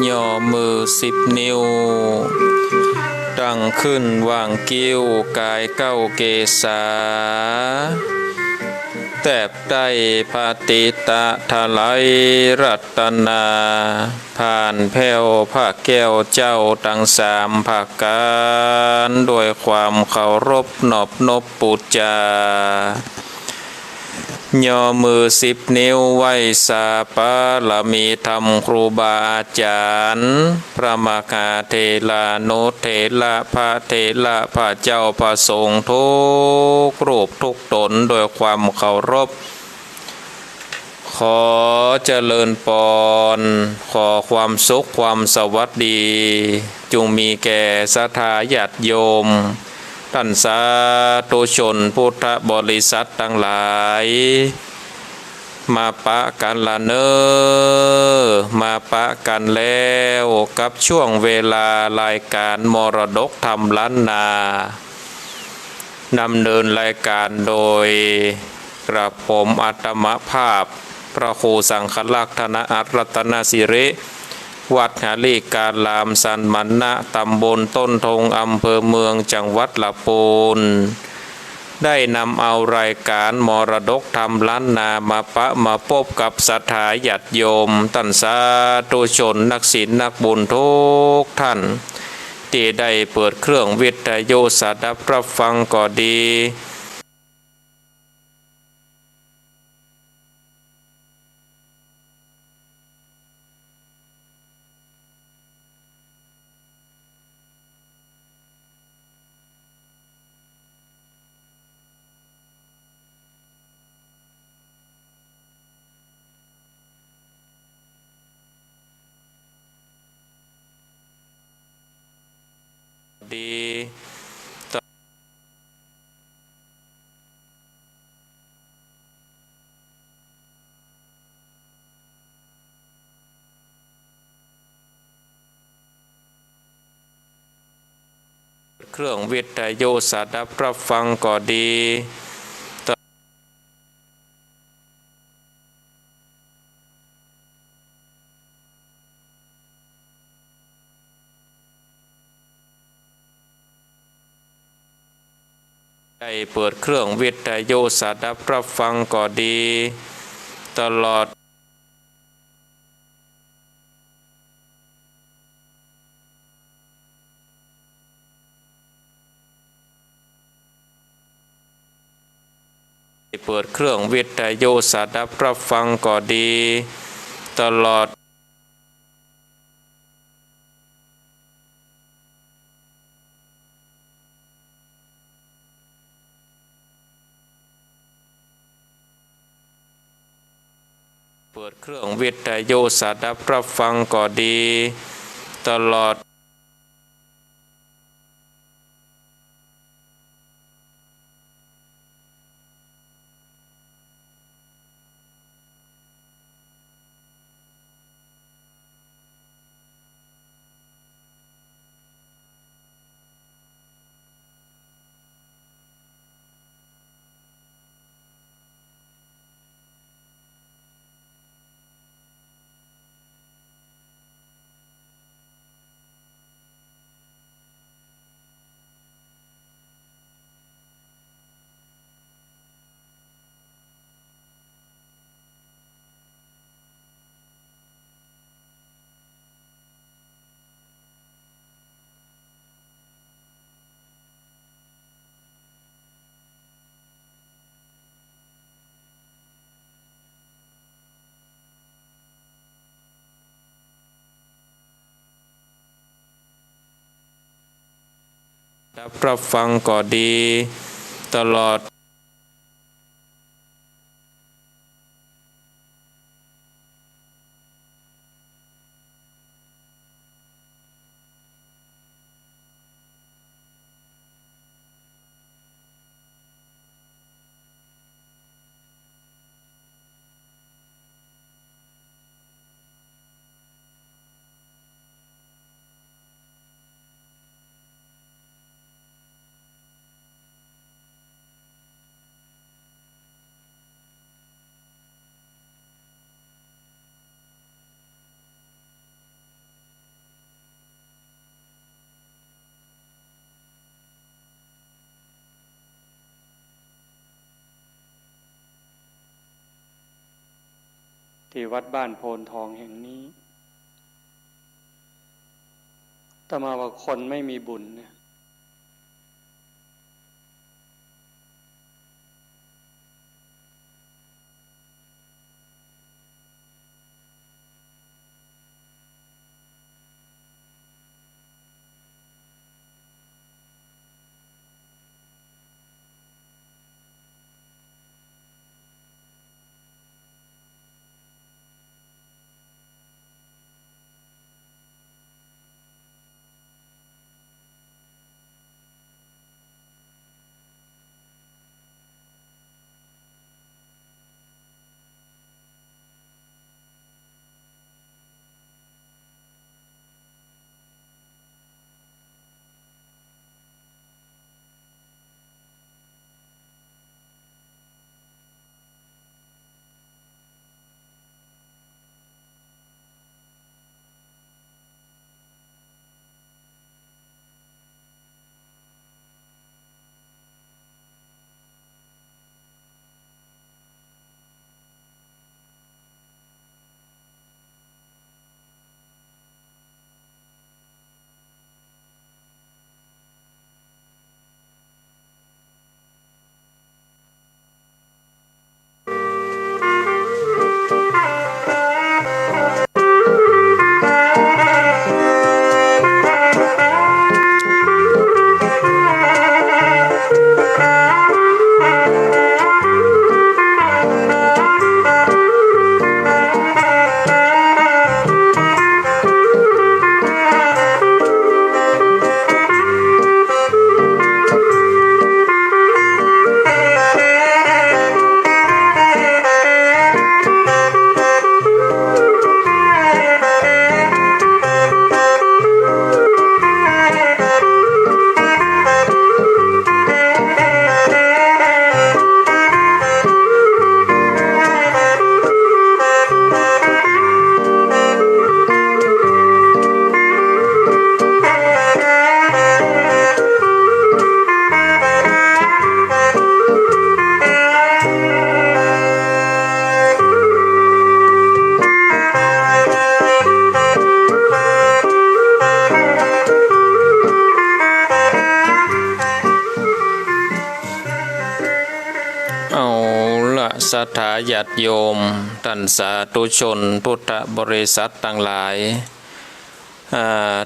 ย่อมือ10 นิ้วตั้งขึ้นวางกิ้วกาย9 เกษาแตบใต้ปฏิตะทลายรัตนาผ่านแผ่วผ้าแก้วเจ้าตั้ง3 ภาคการด้วยความเคารพนอบนบปูจาย่อมือ10 นิ้วไหว้สาปาลมีธรรมครูบาอาจารย์พระมหาเถระโนเถระพระเถระพระเจ้าพระสงฆ์ทุกรูปทุกตนโดยความเคารพขอเจริญพรขอความสุขความสวัสดีจงมีแก่ศรัทธาญาติโยมท่านสาธุชนพุทธบริษัททั้งหลายมาปะกันละเนอมาปะกันแล้วกับช่วงเวลารายการมรดกธรรมล้านนานำเนินรายการโดยกระผมอาตมภาพพระครูสังฆลักษณอัตรัตนสิริวัดหาลีการลามสันมันนะตำบลต้นทงอำเภอเมืองจังหวัดลำพูนได้นำเอารายการมรดกธรรมล้านนามาพบกับศรัทธาญาติโยมท่านสาธุชนนักศีลนักบุญทุกท่านที่ได้เปิดเครื่องวิทยุสดับรับฟังก็ดีเครื่องวิทยุสดับรับฟังก็ดีได้เปิดเครื่องวิทยุสดับรับฟังก็ดีตลอดเปิดเครื่องวิทยุสดับรับฟังก็ดีตลอดเปิดเครื่องวิทยุสดับรับฟังก็ดีตลอดรับฟังก็ดีตลอด ที่วัดบ้านโพนทองแห่งนี้แต่มาว่าคนไม่มีบุญเนี่ยศรัทธาญาติโยมท่านสาธุชนพุทธบริษัททั้งหลาย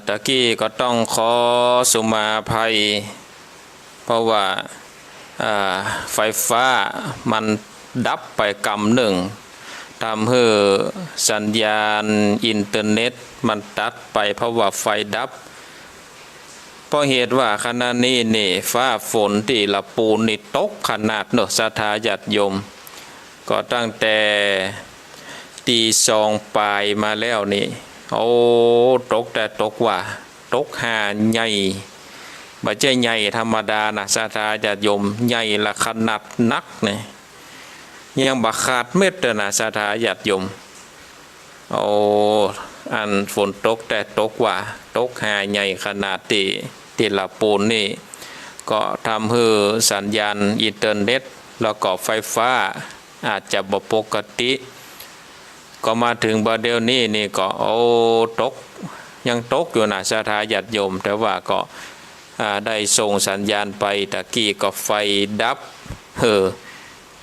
ตะกี้ก็ต้องขอสุมาภัยเพราะว่าไฟฟ้ามันดับไปกำหนึ่งทำให้สัญญาณอินเทอร์เน็ตมันตัดไปเพราะว่าไฟดับเพราะเหตุว่าขณะนี้นี่ฟ้าฝนที่ละปูนนี่ตกขนาดเนอะศรัทธาญาติโยมก็ตั้งแต่ตีสองปลายมาแล้วนี่โอ้ตกแต่ตกว่าตกหาใหญ่บ่ใช่ใหญ่ธรรมดานะศรัทธาญาติโยมใหญ่ละขนาดนักนี่ยังบ่ขาดเม็ดเลยนะศรัทธาญาติโยมโอ้อันฝนตกแต่ตกว่าตกหาใหญ่ขนาดที่ละปูนนี่ก็ทำให้สัญญาณอินเทอร์เน็ตแล้วก็ไฟฟ้าอาจจะบ่ปกติก็มาถึงบาเดียวนี้นี่ก็ตกยังตกอยู่นะศรัทธาญาติโยมแต่ว่าก็ได้ส่งสัญญาณไปตะกี้ก็ไฟดับ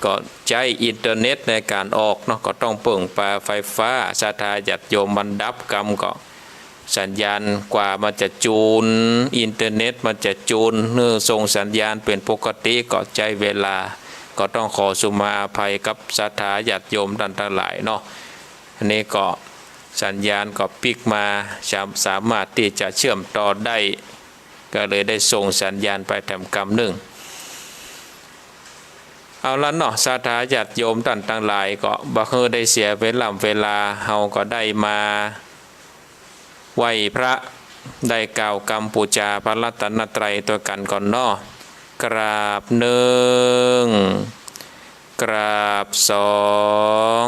ก็ใช้อินเทอร์เน็ตในการออกเนาะก็ต้องเปิ่งปลาไฟฟ้าศรัทธาญาติโยมมันดับกรรมก็สัญญาณกว่ามันจะจูนอินเทอร์เน็ตมันจะจูนส่งสัญญาณเป็นปกติก็ใช้เวลาก็ต้องขอสุมาอภัยกับศรัทธาญาติโยมท่านทั้งหลายเนาะอันนี้ก็สัญญาณก็ปิกมาสามารถที่จะเชื่อมต่อได้ก็เลยได้ส่งสัญญาณไปแถมกรรมหนึ่งเอาละเนาะศรัทธาญาติโยมท่านทั้งหลายก็บ่เคยได้เสียเวลาเฮาก็ได้มาไหว้พระได้กล่าวกรรมปูชาพระรัตนตรัยตัวกันก่อนเนาะกราบหนึ่งกราบสอง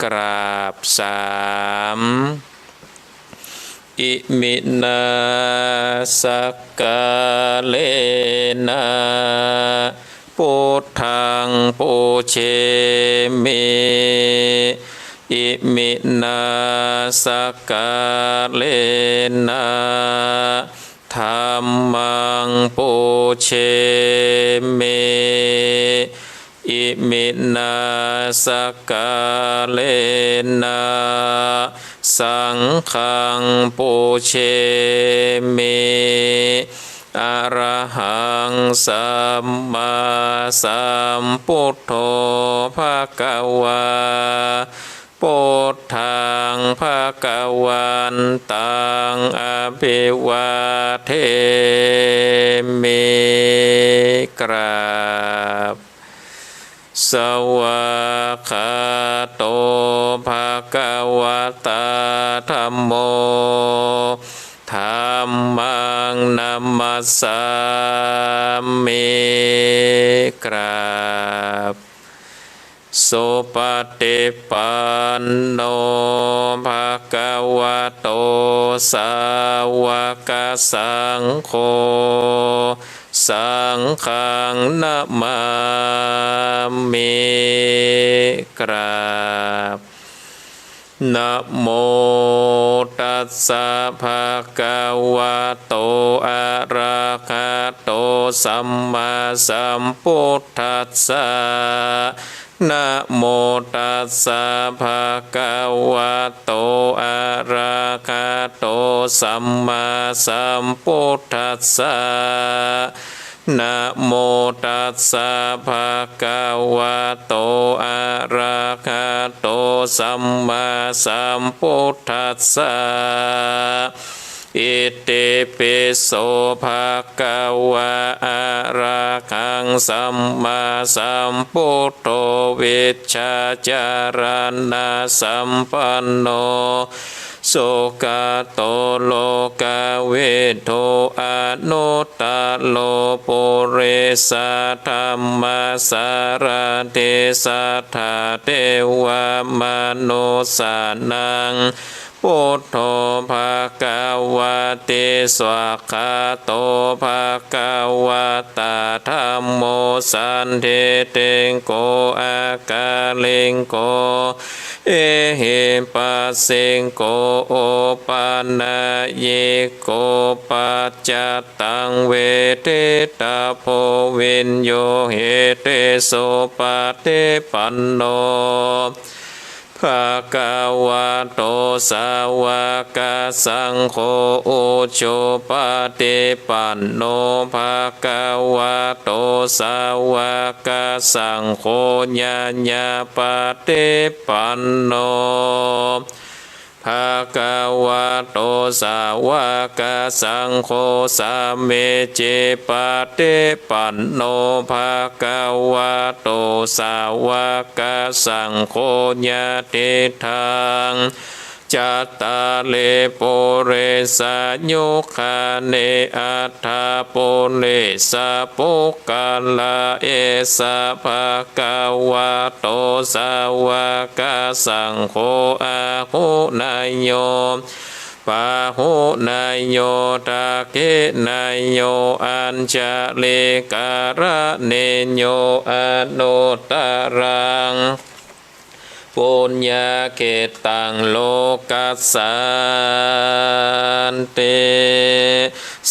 กราบสามอิมินาสักกะเลนะพุทธังปูเชมิ อิมินาสกาเลนะธัมมังปุเชเมอิมินาสกาเลนะสังฆังปุเชเมอะระหังสัมมาสัมพุทโธภะคะวาพุทธังภะคะวันตังอภิวาเทมิกราบสวากขาโตภะคะวะตาธัมโมธัมมังนัมมัสสามิกราบสุปฏิปันโนภะคะวะโตสาวกสังโฆสังฆังนะมามิกราบนะโมตัสสะภะคะวะโตอะระหะโตสัมมาสัมพุทธัสสะนะโมตัสสะภะคะวะโตอะระหะโตสัมมาสัมพุทธัสสะนะโมตัสสะภะคะวะโตอะระหะโตสัมมาสัมพุทธัสสะอิติปิโสภะคะวะอะระหังสัมมาสัมพุทโธวิชชาจารณะสัมปันโนสุขโตโลกเวโทอนุตตโลปุเรสธัมมาสารติสัทธาเทวมนุสสานังพุทโธภะคะวะติสวากขาโตภะคะวะตาธัมโมสันทิติงโกอากาลิงโกเอหิปัสสิงโกโอปานาเยโกปัจจตังเวทิตาโพวินโยเหติโสปฏิปันโนภะคะวะโตสาวกสังโฆอุชุปฏิปันโนภะคะวะโตสาวกสังโฆญาญาปฏิปันโนภะคะวะโตสาวกสังโฆสัมเมจิปฏิปันโนภะคะวะโตสาวกสังโฆญาติทังจัตตาเลปุเรสะยุคาเนอัฏฐาปุเรสะปุกกาลาเอสะภะคะวะโตสาวกสังโฆอาหุนายโยปาหุนายโยตาเกนายโยอัญจเลการะเนโยอนุตตรังปุญญาเกตังโลกัสสันติ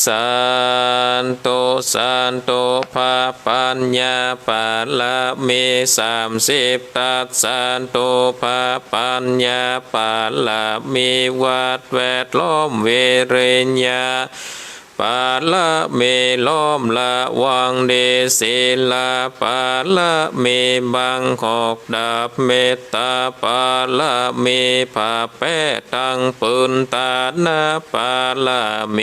สันโตสันโตภะปัญญาปาละเม30ตัสสันโตภะปัญญาปาละเมวัดแวดล้อมเวเรญญาปาละเมล้อมละวังเดศิลาปาละเมบังขอกดาบเมตตาปาละเมผาแปะตังปืนตานาปาละเม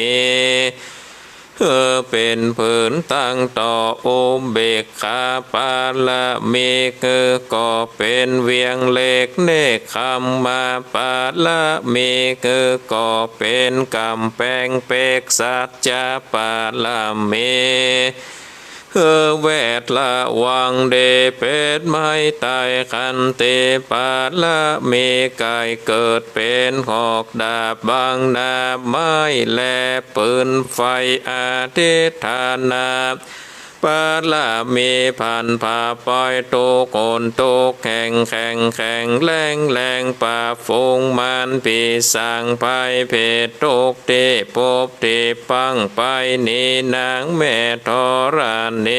เป็นผืนตั้งต่อโอมเบกขาปาละเมก็เป็นเวียงเล็กเนคคำมาปาละเมก็เป็นกำแพงเปกสัจจาปาละเมเวทละวังเดเป็ดไม้ตายคันเตปาละเมกายเกิดเป็นหอกดาบบางนาไม้แลปืนไฟอาทิธานาป ปาละมีพันผาปอยโตโกนโตแข่งแข่งแข่งแรงแรงป่าฟงมันปีสังไปเพศโตกเตปบเตปังไปนีนางแม่ทรเน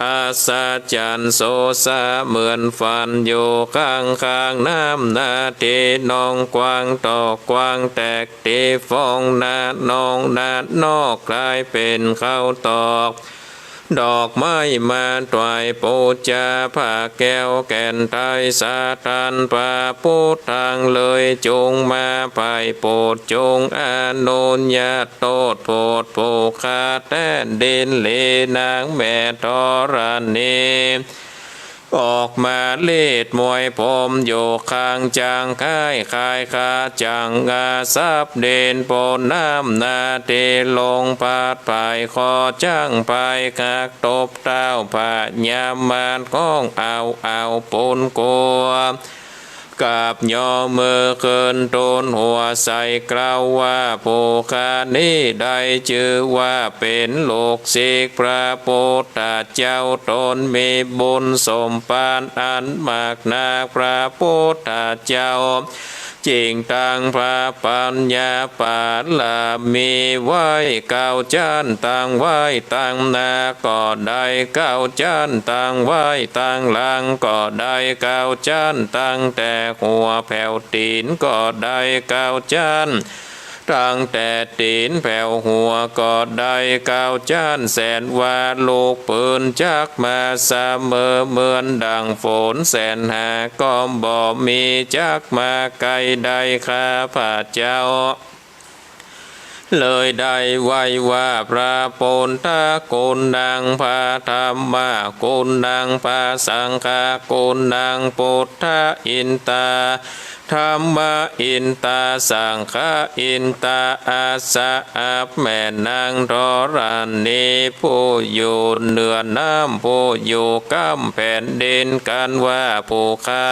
อาสาจันโสสาเหมือนฟันอยู่ข้างข้างน้ำนาทีนองกวางตอกกวางแตกตีฟองนาดนองนาดนอกกลายเป็นข้าวตอกดอกไม้มาตวายปูจาผ้าแก้วแก่นไทยสาธานปาพุทธังเลยจงมาภายโปรดจงอาโนญญาโตดโปรดโภคาแต้นดินเลนางแม่ทรณีออกมาเลีดมวยผมอยู่ข้างจางค่ายคายคาจังอาซับเด่นปนน้ำนาเตลงปาดภายคอจ้างภายกักตบเต้าผาดยามมานก้องเอาปนกลัวกับย่อมือเกินตนหัวใส่กล่าวว่าผู้คานี้ได้ชื่อว่าเป็นโลกศิกพระพุทธเจ้าตนมีบุญสมปานอันมากนาพระพุทธเจ้าจริงตังพระปัญญาปาลามีไว้เก้าจันตังไว้ตังนาก็ได้เก้าจันตังไว้ตังหลังก็ได้เก้าจันตังแต่หัวแผ่วตีนก็ได้เก้าจันตั้งแต่ตีนแผ่วหัวก็ได้เก้าจันแสนว่าลูกปืนจักมาเสมอเหมือนดังฝนแสนหาก็บ่มีจักมาไกลได้ข้าพระเจ้าเลยได้ไว้ว่าพระโพนตาโกนดังพระธรรมะโกนดังพระสังฆะโกนดังพุทธอินตาธรรมะอินตาสังฆะอินตาอาสะอับแม่นางทรณีผู้อยู่เหนือน้ำผู้อยู่กำแผ่นดินกันว่าผู้ข้า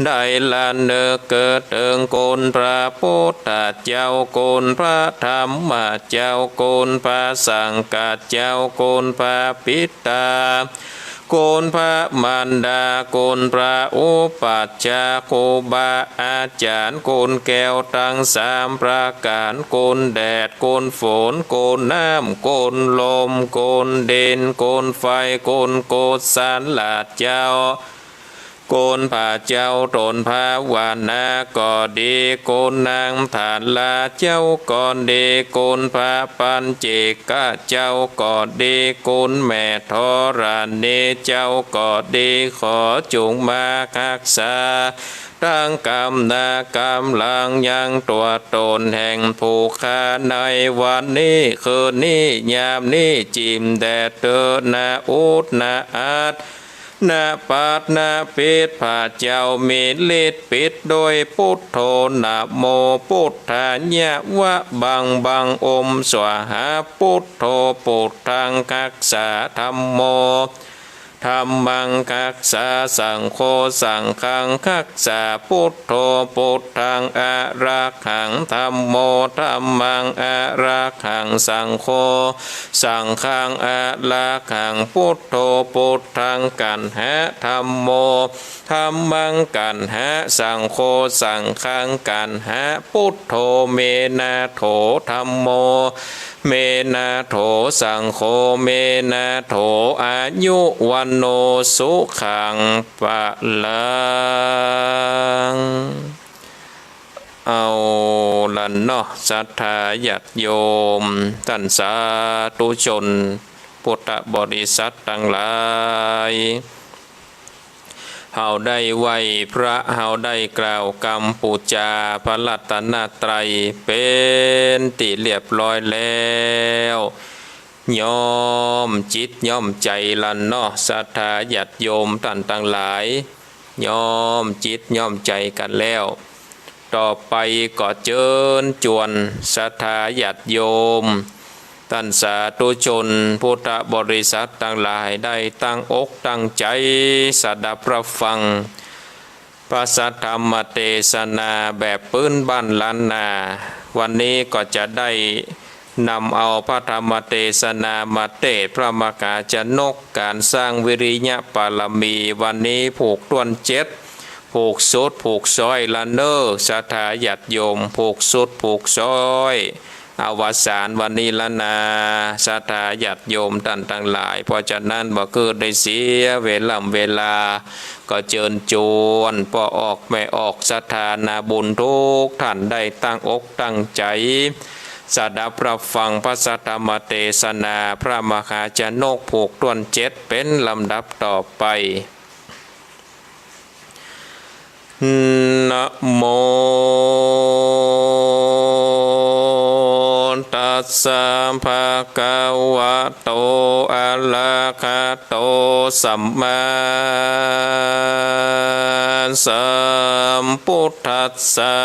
ได้ละเนอเกิดเอิงโกนพระพุทธเจ้าโกนพระธรรมเจ้าโกนพระสังฆเจ้าโกนพระปิตาโกนพระมารดาโกนพระอุปัชฌาย์ครูบาอาจารย์โกนแก้วทั้งสามประการโกนแดดโกนฝนโกนน้ำโกนลมโกนดินโกนไฟโกนโกศสารหลาดเจ้าโกนพระเจ้าตนพระวานาก็ดีโกนนางฐานลาเจ้าก่อนดีโกนพระปัญเจกะเจ้าก็ดีโกนแม่ทรณีเจ้าก็ดีขอจงมารักษาตั้งกรรมนากรรมลังยังตัวตนแห่งผู้ฆ่าในวันนี้คืนนี้ยามนี้จิมแดดเตอนาอุดนาอาดนาปัดนาปิดพระเจ้ามีฤทธิ์ปิดโดยพุทโธนะโมพุทธาญะวะบังอมสวาหาพุทโธพุทธังกักษาธัมโมธัมมังกักษาสังโฆสังฆังกักษาพุทโธพุทธังอะระหังธัมโมธัมมังอะระหังสังโฆสังฆังอะระหังพุทโธพุทธังกันหะธัมโมธัมมังกันหะสังโฆสังฆังกันหะพุทโธเมนะโถธัมโมเมนะโถสังโฆเมนะโถอายุวันโนสุขังปะลังเอาละเนาะศรัทธาญาติโยมท่านสาธุชนพุทธบริษัททั้งหลายเฮาได้ไหวพระเฮาได้กล่าวกรรมปูจาพระรัตนตรัยเป็นที่เรียบร้อยแล้วยอมจิตยอมใจละเนาะศรัทธาญาติโยมท่านทั้งหลายยอมจิตยอมใจกันแล้วต่อไปก็เชิญชวนศรัทธาญาติโยมท่านสาธุชนพุทธบริษัททั้งหลายได้ตั้งอกตั้งใจสดับรับฟังพระสัทธรรมเทศนาแบบพื้นบ้านล้านนาวันนี้ก็จะได้ นำเอาพระธรรมเทศนามาเทศพระมกาจนกการสร้างวิริยะปารมีวันนี้ผูกต้นเจ็ดผูกสุดผูกซอยละเนอสถาญาติโยมผูกสุดผูกซอยอวสานวันนี้ละนาสถาญาติโยมท่านทั้งหลายเพราะฉะนั้นบ่เกิดได้เสียเวลาก็เจิญจวนพอออกไม่ออกสถานาบุญทุกท่านได้ตั้งอกตั้งใจสดับรับฟังพระสัทธรรมเทศนาพระมหาชนกผูกต้นเจ็ดเป็นลำดับต่อไปนะโมตัสสะภะคะวะโตอะระหะโตสัมมาสัมพุทธัสสะ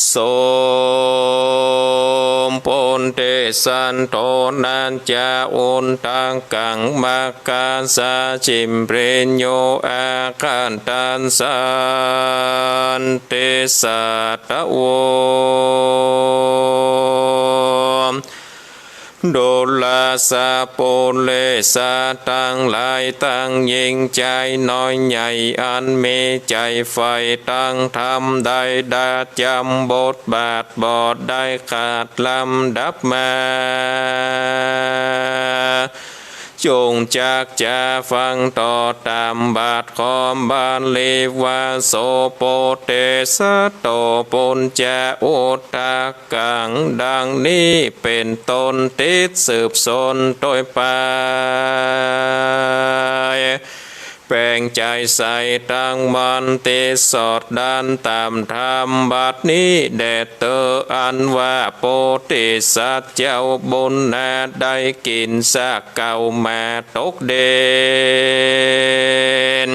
โสมปนเตสันโตนันจาอุนตังกังมากาสาจิมเปรญโยอาคันตันสันเตสัตโวโดลาสาโปเลสาตั้งหลายตั้งยิงใจน้อยใหญ่อันมีใจไฟตั้งทำได้ดาจำบทบาทบอดได้ขาดลำดับมาจงจากจะฟังต่อตามบาทคอมบาลีวาโสโปเตสโตปุญจาอุตตะกังดังนี้เป็นต้นติดสืบสนโดยไปแปลงใจใส่ตั้งมันเตสอดดันตามธรรมบัดนี้แด่เตออันว่าโปติสัตว์เจ้าบุญนาได้กินซากเก่ามาตกเด่น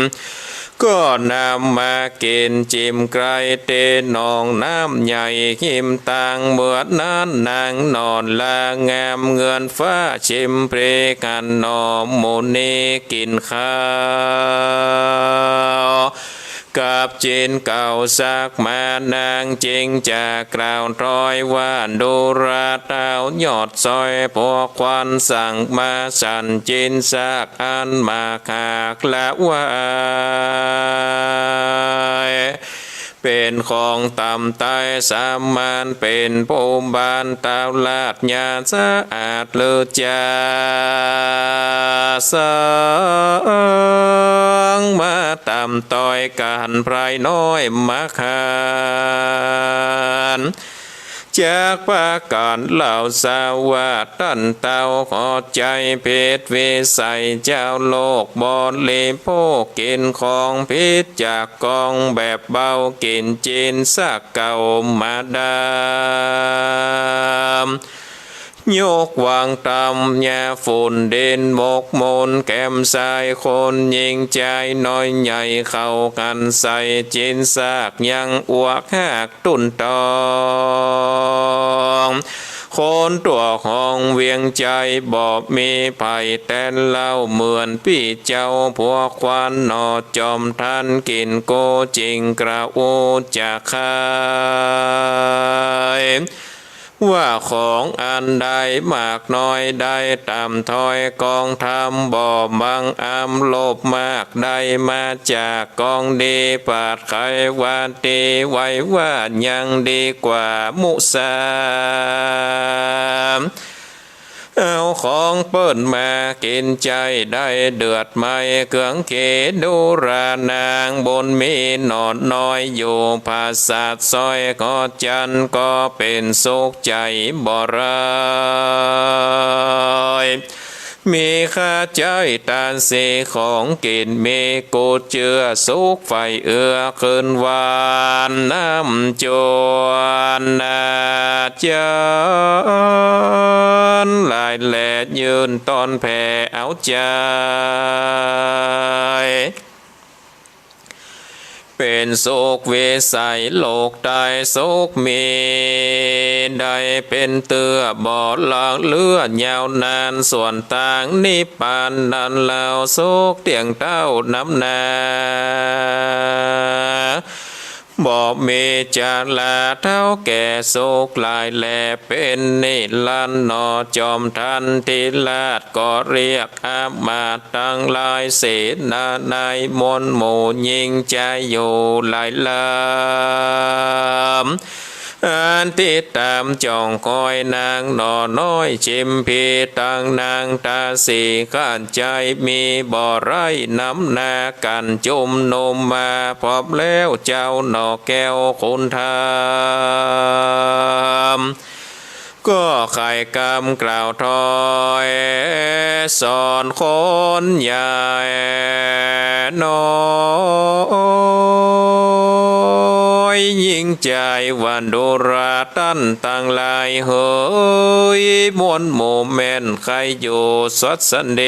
ก็นำมากินจิมไกรเตนองน้ำใหญ่หิมต่างเมื่อนั้นนางนอนลางามเงินฟ้าชิมเพรกันนอมุนีกินข้าวกับจีนเก่าสักมานางจริงจากกล่าวร้อยว่าดูราเต้ายอดซอยพวกควันสั่งมาสันจีนสักอันมาขากละว่าเป็นของต่ำตายสามมันเป็นภูมิบานตาวลาดญาสะอาดเลือจาสังมาต่ำต้อยกันไพรน้อยมาขานจากปาการเหล่าสาวาตันเต้าขอใจเพชรวิสัยเจ้าโลกบอลลีโพกินของพิษจากกองแบบเบากินจีนสักเก่ามาดามยกวางตำยาฝุ่นเด่นบกมนแก้มสายคนยิงใจน้อยใหญ่เข้ากันใส่จินซากยังอวกหักตุนตองคนตัวของเวียงใจบอบมีภัยแต่เล่าเหมือนพี่เจ้าพวกควันนอจอมทันกินโกจริงกระโอจะคายว่าของอันใดมากน้อยได้ตามถอยกองทำบ่บังอำโลภมากได้มาจากกองดีปาดไขวานตีไว้ว่ายังดีกว่ามุสาเอาของเปิ้นมากินใจได้เดือดไม่เกืองเขดูรานางบนมีนอนน้อยอยู่ภาษาซอยก็จันก็เป็นสุขใจบ่รายมีข้าใจตานสีของกินมีกูเจือสุกไฟเอือคืนวานน้ำจวนนาจนลายแหลดยืนตอนแผ่เอาใจเป็นโศกเวสัยโลกตายโศกมีได้เป็นเตือบ่อหลากเลือดยาวนานส่วนต่างนิพพานนั้นแล้วโศกเตียงเต้าน้ำนา บ่มีจาลาเท่าแก่โศกลายแลเป็นนิลันนอจอมทันทิลาดก็เรียกอามาตย์ตั้งหลายเสนาในมนหมู่ยิงใจอยู่หลายลำอันติดตามจ้องคอยนางนอน้อยชิมพีตั้งนางตาสีข้านใจมีบ่อไรน้ำนากันจุมนุมมาพบแล้วเจ้าหนอแก้วคุณธรรมก็ไข่กำกล่าวถอยสอนคนใหญ่น้อยยิ่งใจวันดุราตั้นต่างลายเฮยมวนโมเมนใครอยู่สดสันเด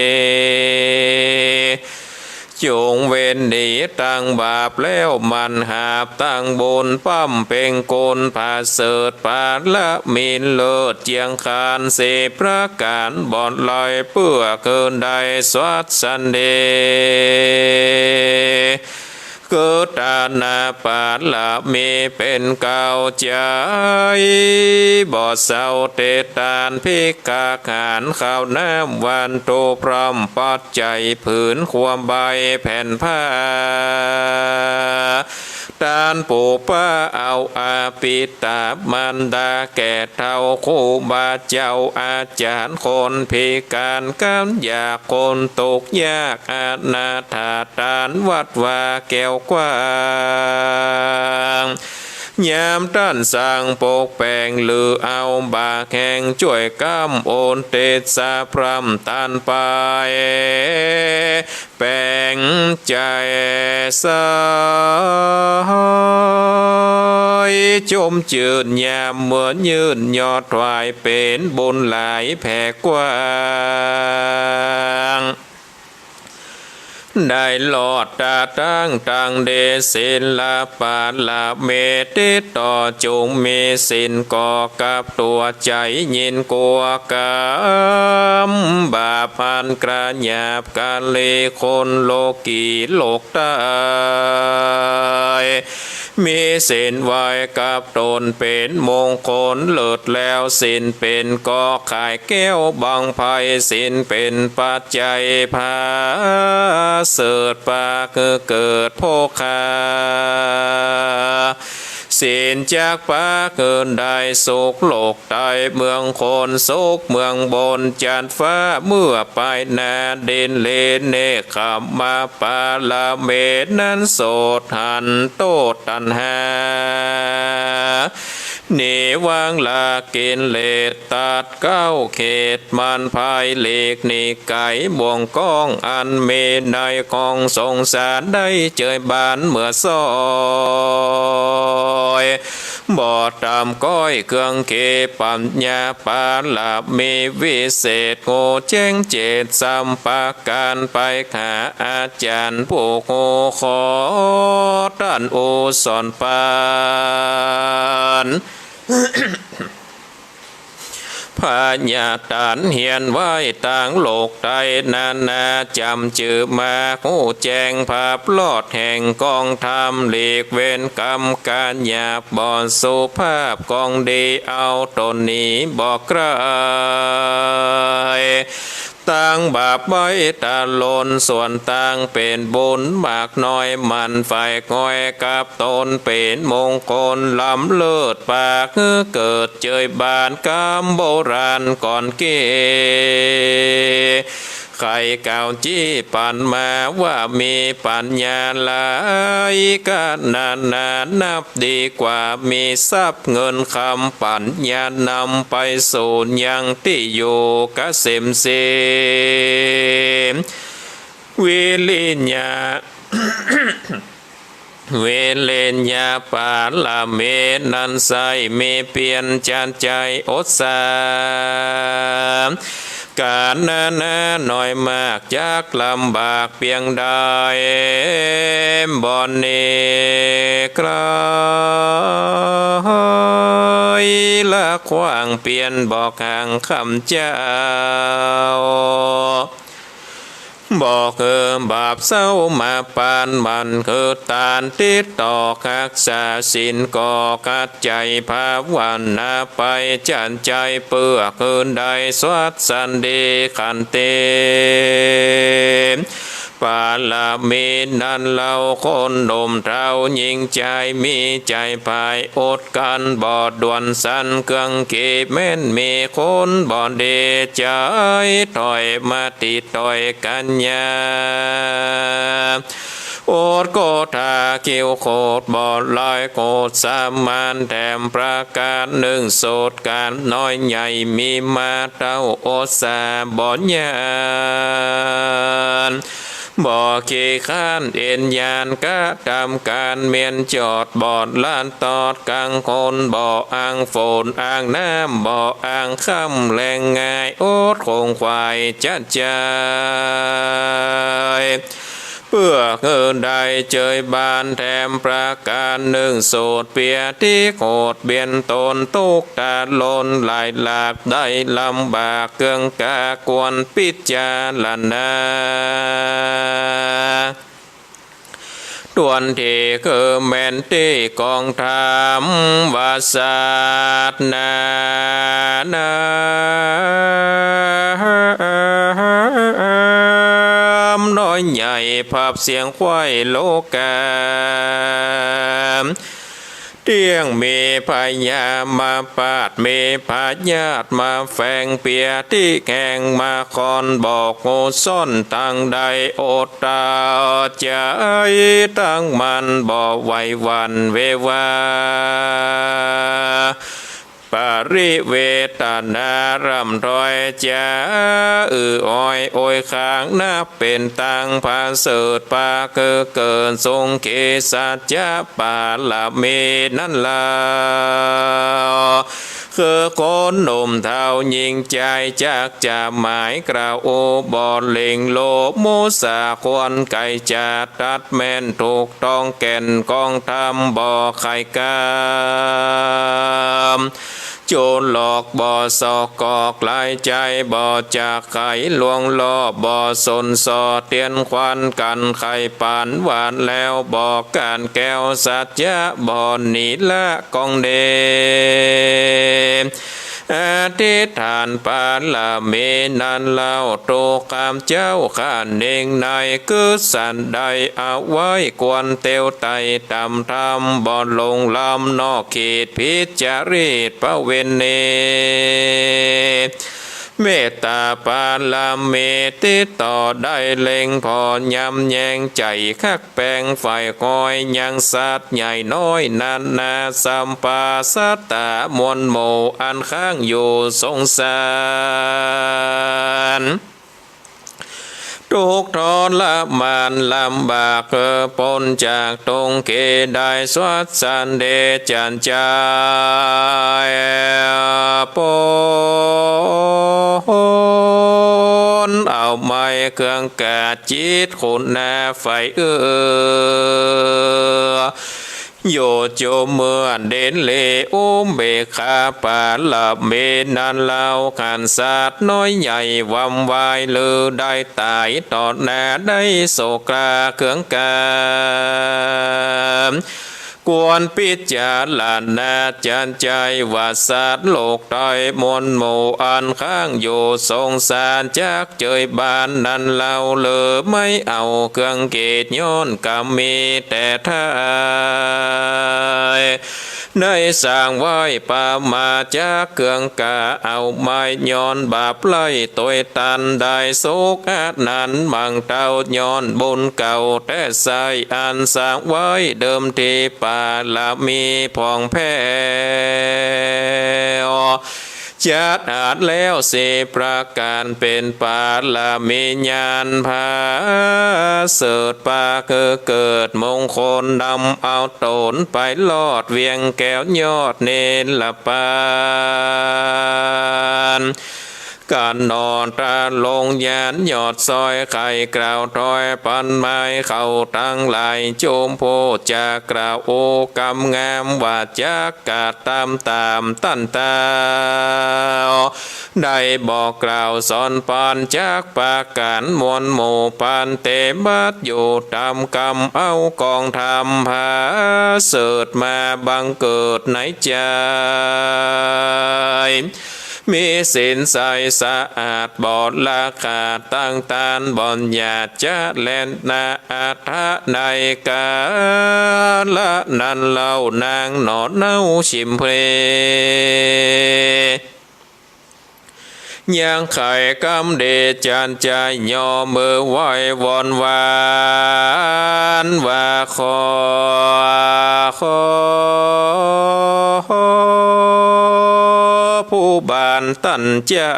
จงเว้นดีตั้งบาปแล้วมันหาบตั้งบุญปั้มเพ่งโกนผาเสดปาดละมีนเลิศเจียงคานเสพระการบ่อนลอยเพื่อเกินใดสวัสสันเดเกิดตานาปาดละมีเป็นเก่าใจบ่เศร้าเตตานพิกาขานข้าวน้ำวันโตพร้อมปัดใจผืนความใบแผ่นผ้าตานปูป้าเอาอาปิตามันดาแก่เท่าคู่บาเจ้าอาจารย์คนพิการกันอยากคนตกยากอาณาถาตานวัดว่าแก้วกว้างยามต้านสร้างปกแปงหรือเอาบาแข่งช่วยกำโอนเตสาพรำตันไปแปงใจสายจมจืดยามเหมือนยืนยอดถวายเป็นบุญหลายแผ่กว้างได้หลอดตาตั้งตังเดศินลาปาลาเมติต่อจงมีสินก่อกับตัวใจยินกัวกามบาพันกระหยาบกาเลคนโลกีโลกตายมีสินไว้กับตนเป็นมงคลเลิศแล้วสินเป็นก็ขายแก้วบางไพสินเป็นปัจจัยพาเสดปาคือเกิดโภคาสินจากปาเกินได้สุขโลกใต้เมืองคนสุขเมืองบนจันฟ้าเมื่อไปนาดินเลนเนคขมาปาลาเมนั้นโสดหันโตตันหาเนวังลากินเลตตัดเก้าเขตมันภายเลกนิไก่บ่วงก้องอันเมในของสงสารได้เจยบานเมื่อซอยบ่ตามก้อยเครื่องเกปัญญาปาลามีวิเศษโงแจ้งเจตสัมปาการไปหาอาจารย์ผู้โคขอท่านโอสอนปานพญาตานเหียนไว้ต่างโลกไตนานาจำจือมาหูแจงภาพลอดแห่งกองธรรมหลีกเว้นกรรมการหยาบบอนสุภาพกองดีเอาตนนี้บอกใครตั้งบาปไว้ตาลนส่วนตั้งเป็นบุญมากน้อยมันไฟก้อยกับตนเป็นมงคลล้ำเลิศปากเกิดเจยบานกำโบราณก่อนเกใครเก่าจี้ปันมาว่ามีปัญญาหลายก็นานนับดีกว่ามีทรัพย์เงินคำปัญญานำไปสู่ยังที่อยู่กเสมเสมวิลิญญา เวเลญญาปาลาเมนันไซเมเปียนจันใจอดสามการนาหน่อยมากยากลำบากเพียงใดบอนเนกลายละขวางเปลี่ยนบอกห่างคำเจ้า บอกบาปเศร้ามาปานมันคือตานติดต่อคักษาสินก่อกัดใจภาวันนาไปจันใจเปื้อคืนใดสวัสสันดีขันเตปาลามีนันเราคนหนุ่มเท่ายิงใจมีใจภายอดกันบอดด่วนสันเครื่องกีบแม่นมีคนบอดเดใจถอยมาติดถอยกันยาโอดโกธาคิวโคดบอดลอยโกดสามมันแถมประกาศหนึ่งโสดการน้อยใหญ่มีมาเต้าโอสาบอดยานบ่ขี้ข้านเอ็นยานกะทำการเมียนจอดบอดล้านตอดกลางคนบ่อ่างฝนอ่างน้ำบ่อ่างค่ำแรงง่ายโอดคงควายจัดใจเพื่อเงินใดเจยบานแถมประการหนึ่งโสดเปียที่โคดเบียนตนตุกตาลนหลายหลากได้ลำบากเกืองกากวนปิจารณาดวนที่คือแมนที่กองธรรมวาสนาน้อยใหญ่ภาพเสียงควายโลกาเตียงเมพายามาปาดเมพาญาติมาแฝงเปียที่แข่งมาคอนบอกโงซ่อนตั้งใดโอดตาใจตั้งมันบ่ไหววันเววาปาริเวตานารำถอยจ้าอ้อยโอยข้างนับเป็นตังพาเสดปาเกินทรงเกสัจจะปาละเมนั่นลาคือคนหนุ่มเท่ายิงใจจากจะหมายกล่าวโอบอดเล่งโลโมสาควรไก่จะตัดแม่นถูกต้องแก่นกองทำบ่อไข่กามโจรหลอกบ่อสอกกอกลายใจบ่อจากไข่ลวงล่อบ่อสนสอเตียนควันกันไข่ปานหวานแล้วบ่อการแก้วสัจจะบ่อนีละกองเดอธิษฐานปาลาเมนันเล่าโตกามเจ้าข้าเน่งในคือสันใดเอาไว้กวนเตียวไตตำทำบ่ลงลำนอกเขตพิจาริตปเวเนเมตตาปาลาเมติต่อได้เล็งพอยำแยงใจคักแปงฝ่ายคอยยังสัตว์ใหญ่น้อยนานาสัมปาสัตตามวลโมอันข้างอยู่สงสารทุกทรละมานลำบากปนจากตรงเกได้สวัสสันเดจันจายปนเอาไม้เครื่องกาจิตคุณนาไฟโยโจเมื่อเด่นเลอุ้มเบคาปาลาเมนันเล่าขันสัตว์น้อยใหญ่วำวายลือได้ตายต่อหน้าได้โศกาเครื่องกากวนปิจารณาจันใจว่าสัตว์โลกตอยมนหมู่อันข้างอยู่สงสารจากเจยบานนั้นเล่าเลือไม่เอาเครื่องเกตย้อนกรรมมีแต่ทายได้สร้างไว้ปามาจากเครื่องกาเอาไม้ย้อนบาปไล่ตัวตันได้สุกอาดนั้นบังเต้าย้อนบุญเก่าแต่ใส่อันสร้างไว้เดิมที่ปาลามีพองแพ้จัดอาจแล้วสิประการเป็นปาลามีญาณพาเสดปาคือเกิดมงคลนำเอาตนไปลอดเวียงแก้วยอดเนรละปาน การนอนตาลงยานยอดซอยไข่กล่าวถอยปันไม้เข้าตั้งไหลโจมโพจากกล่าวโอกำงามว่าจากกาตามตั้นตาได้บอกกล่าวสอนปานจากปาการมวลหมู่ปานเตบัดอยู่ตามกรรมเอากองทำพาเสดมาบังเกิดในใจมีสินใสสะอาดบอดราคาตั้งตานบอนหยาดจะแลนนาอาทะในกาละนันเล่านางหนอดเน่าชิมเพลยังไข่กำเดจานใจย่อมือไหววอนวานว่าขอผู้บานตั้นเจ้า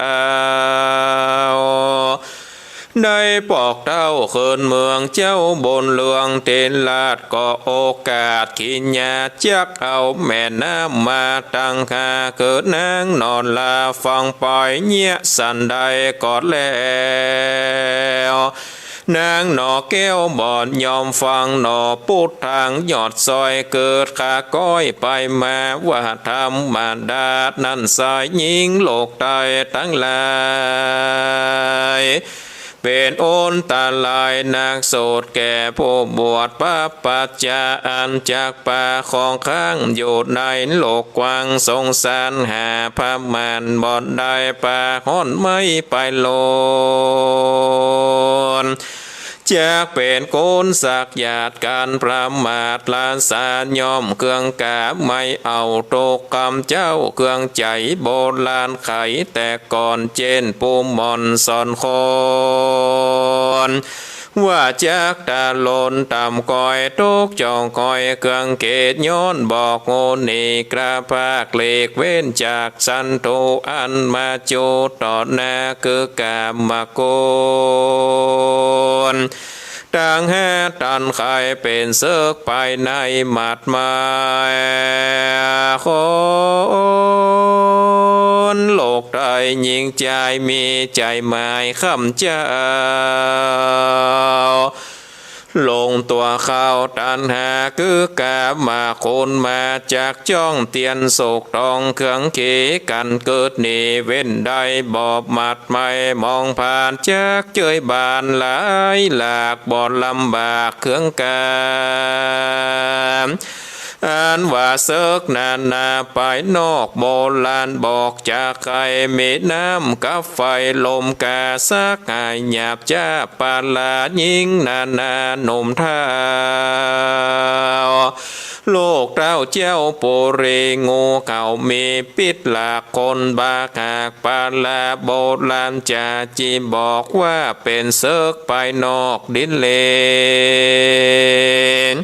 ได้ปอกเต้าเขินเมืองเจ้าบนเลืองเตนลาดก็โอกาสขินยาจักเอาแม่น้ำมาตั้งคาเกิดนางนอนลาฟังปล่อยเงียสันใดกอดแล้วนางหนอแก้วบอดยอมฟังหนอพูดทางยอดซอยเกิดขาก้อยไปมาว่าทำมาดาดนั่นสายยิงโลกตายทั้งหลายเป็นโอนตาลายนักโสดแก่ผู้บวชป้าปัจจาอันจากป่าของข้างอยู่ในโลกกว้างสงสารหาพระมันบอดได้ป่าห้อนไม่ไปโลนจากเป็นโกนสักหยาดการประมาทลานสารยอมเครื่องกาไม่เอาโตกรรมเจ้าเครื่องใจโบราณไขแต่ก่อนเจนปูมอนสอนคนว่าจากตาลนตำก้อยทุกจองก้อยเครื่องเกตย้อนบอกโงนีกระพากเล็กเว้นจากสันโตอันมาโจต่อหน้าคือกามโกนต่างแห่ตันไข่เป็นเสือกไปในหมัดมาคนโลกใดยิ่งใจมีใจหมายคำเจ้าลงตัวเข้าตันหาคือกามาคนมาจากจ้องเตียนโศกตองเครื่องเขกันเกิดนี่เว้นได้บอบมัดไม่มองผ่านจากเจยบานหลายหลากบอดลำบากเครื่องกามอันว่าเซิกนานาไปนอกโบราณบอกจากใครมีน้ำกับไฟลมกาสักหายหยาบจ้าปาลายิงนานาหนุ่มเท้าโลกเต้าเจ้าปุรีงูเก่ามีปิดหลากคนบาหากปาลาโบราณจะจีบอกว่าเป็นเซิกไปนอกดินเลน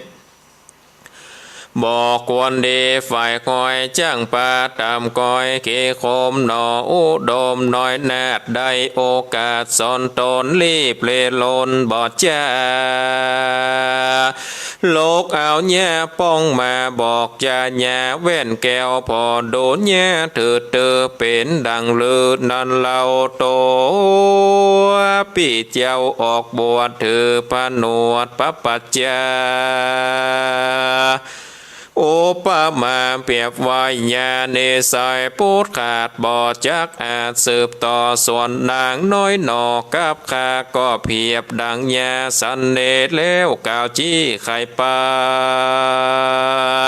บอกควรดีฝ่ายคอยจ้างปาตามคอยเกโคมหนออุดมน้อยนาดได้โอกาสสอนตนรีบเลลนบอดจ้าโลกเอาแย่ป้องมาบอกจะแย่แว่นแก้วพอโดนแย่ถือเตอเป็นดังลือนันเล่าโตปีเจ้าออกบวชถือผนวดปัปปัจจาโอปมาเปรียบไว้ยาเนสายพูดขาดบ่อจักอาจสืบต่อส่วนนางน้อยหนอกับข้าก็เพียบดังยาสันเนตแล้วกาวจี้ไข่ปา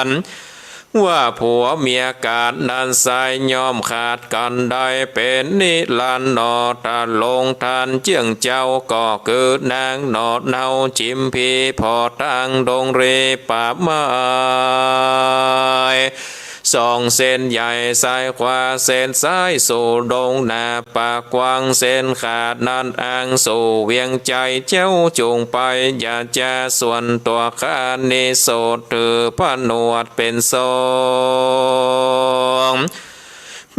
นว่าผัวเมียการนันสายยอมขาดกันได้เป็นนิรันดร์นอตาลงทานเจียงเจ้าก็เกิดนางนอดเนาจิมพีพอตั้งดงเรป่าไม้สองเส้นใหญ่ซ้ายขวาเส้นซ้ายสู่ดงนาปากกว้างเส้นขาดนันอ่างสู่เวียงใจเจ้าจูงไปอย่าจะส่วนตัวข้านิโสดถือผนวดเป็นทรง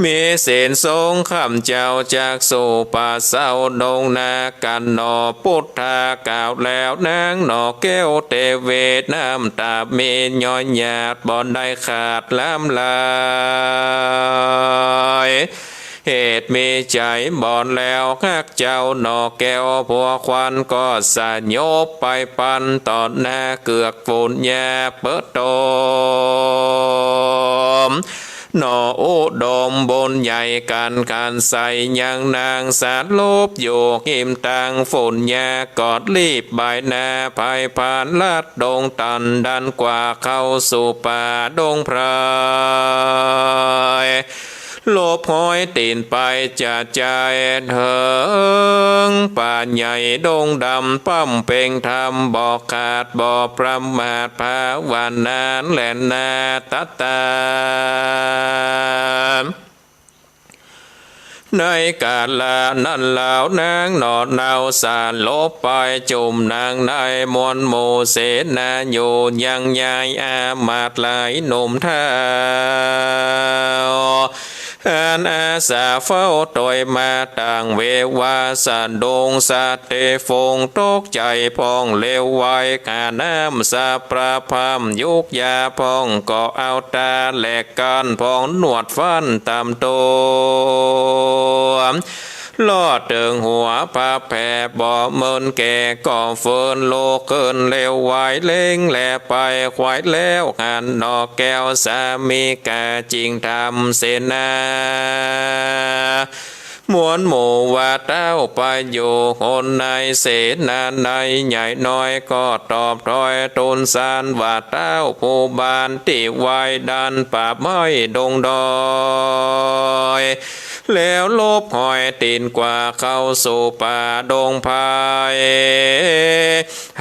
มีเส้นทรงข้ามเจ้าจากสู่ป่าเศร้าดงนากันหนอพุทธากล่าวแล้วนางหนอแก้วเตเวทน้ำตาเมนย้อยหยาดบอนได้ขาดล้ำลาย เหตุมีใจบ่อนแล้วคักเจ้าหนอแก้วผัวควันก็สะโยบไปปันตอนหน้าเกือกฝุ่นแย่เปิดโตมหนออุดมบนใหญ่การใส่ยังนางสารลบโยกหิมตังฝนแย่กอดรีบใบหน้าภายผ่านลัดดงตันดันกว่าเข้าสู่ป่าดงไพรโลบห้อยตีนไปจะใจเถิงป่าใหญ่ดงดำปั้มเป่งทำบ่อขาดบ่อประมาทภาวานานแหลนนาตัตตาในกาลานั้นเหล่านางนอดเนาสารลบไปจุ่มนางในมวลโมเสนาอยู่ยังยายอามาตไหลหนุ่มเท้าอันอาสาเฝ้าตอยมาต่างเววาสันดงสาเตฟงตกใจพองเลวไว้ขาน้ำสาประพามยุกยาพองก็เอาตาแหลกกันพองหนวดฟันตามตัวลอดเติงหัวพาแผ่บ่เมินแก่ก่อเฟินโลกเกินเลวไว้เล่งแลไปควายแล้วหันนอกแก้วสามีกาจริงทำเสนามวนหมู่ว่าเต้าไปอยู่คนในเสนาในใหญ่น้อยก็ตอบถอยตนสานว่าเต้าผู้บานที่ไว้ดันป่าไม้ดงดอยแล้วลบหอยตีนกว่าเข้าสู่ป่าดงพาย